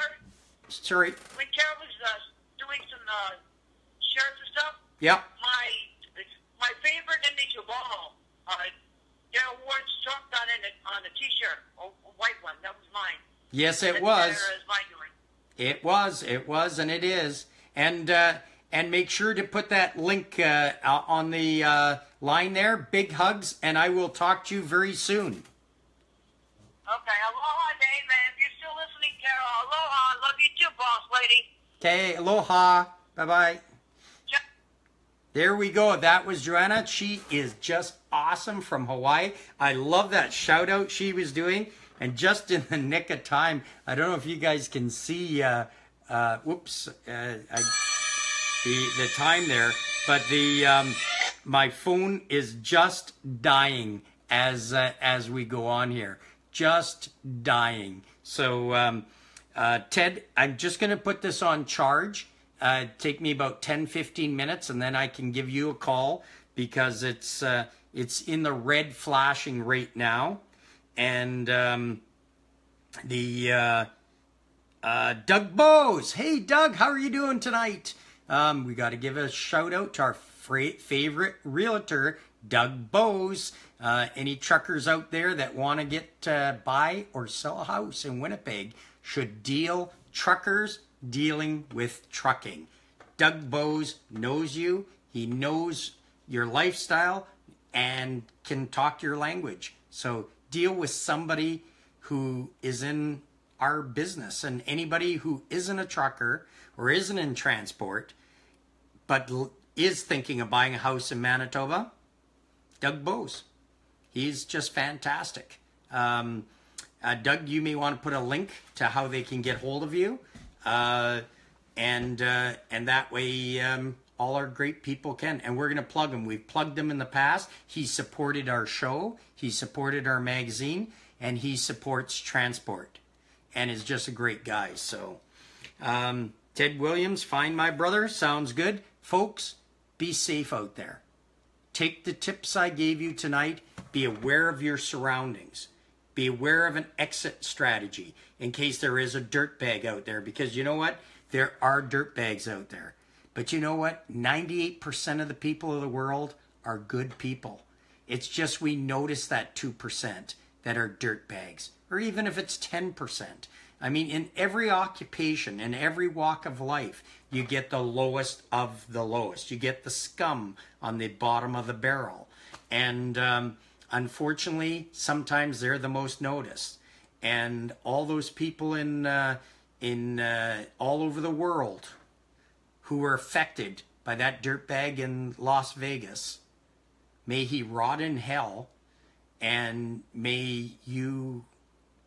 Sorry. When Terra was doing some shirts and stuff, Yep. my favorite image of all, Darrell Ward's truck on a T-shirt, a white one. That was mine. Yes, it was. It was, and it is. And make sure to put that link on the line there. Big hugs, and I will talk to you very soon. Okay, aloha, Dave, and if you're still listening, Carol, aloha. Love you too, boss lady. Okay, aloha. Bye-bye. There we go. That was Joanna. She is just awesome from Hawaii. I love that shout out she was doing. And just in the nick of time, I don't know if you guys can see, the time there, but my phone is just dying as we go on here. Just dying. So, Ted, I'm just going to put this on charge. Take me about 10-15 minutes, and then I can give you a call because it's in the red flashing right now. And Doug Bose. Hey, Doug, how are you doing tonight? We got to give a shout out to our favorite realtor, Doug Bose. Any truckers out there that want to get buy or sell a house in Winnipeg should deal truckers dealing with trucking. Doug Bose knows you. He knows your lifestyle and can talk your language. So deal with somebody who is in our business, and anybody who isn't a trucker or isn't in transport but is thinking of buying a house in Manitoba, Doug Bose. He's just fantastic. Doug, you may want to put a link to how they can get hold of you. And that way all our great people can. And we're going to plug him. We've plugged him in the past. He supported our show. He supported our magazine. And he supports transport. And is just a great guy. So, Ted Williams, find my brother. Sounds good. Folks, be safe out there. Take the tips I gave you tonight. Be aware of your surroundings. Be aware of an exit strategy in case there is a dirtbag out there. Because you know what? There are dirtbags out there. But you know what? 98% of the people of the world are good people. It's just we notice that 2% that are dirtbags. Or even if it's 10%. I mean, in every occupation, in every walk of life, you get the lowest of the lowest. You get the scum on the bottom of the barrel. And unfortunately, sometimes they're the most noticed. And all those people in all over the world who were affected by that dirtbag in Las Vegas, may he rot in hell, and may your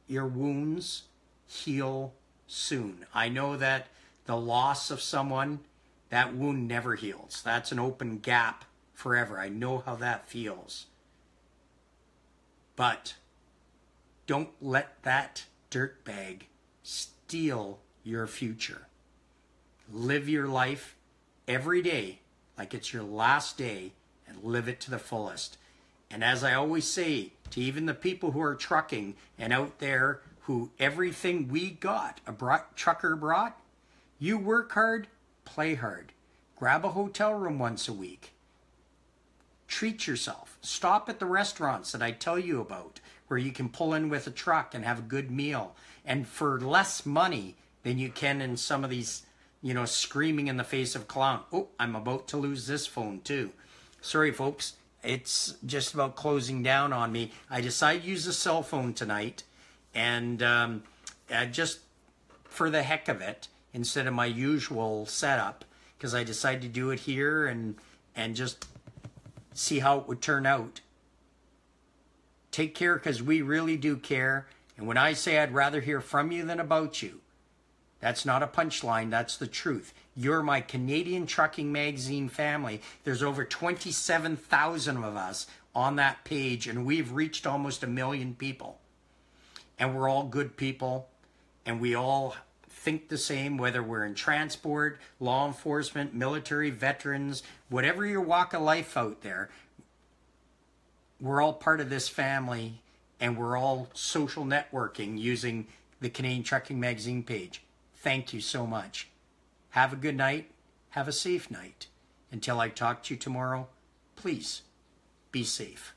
wounds heal soon. I know that the loss of someone, that wound never heals. That's an open gap forever. I know how that feels. But don't let that dirtbag steal your future. Live your life every day like it's your last day, and live it to the fullest. And as I always say to even the people who are trucking and out there, who everything we got, trucker brought, you work hard, play hard. Grab a hotel room once a week. Treat yourself. Stop at the restaurants that I tell you about, where you can pull in with a truck and have a good meal. And for less money than you can in some of these, screaming in the face of clown. Oh, I'm about to lose this phone too. Sorry, folks. It's just about closing down on me. I decided to use a cell phone tonight. And just for the heck of it, instead of my usual setup, because I decided to do it here and just see how it would turn out. Take care, because we really do care. And when I say I'd rather hear from you than about you, that's not a punchline, that's the truth. You're my Canadian Trucking Magazine family. There's over 27,000 of us on that page, and we've reached almost 1 million people. and we're all good people, and we all think the same, whether we're in transport, law enforcement, military, veterans, whatever your walk of life out there. We're all part of this family, and we're all social networking using the Canadian Trucking Magazine page. Thank you so much. Have a good night. Have a safe night. Until I talk to you tomorrow, please be safe.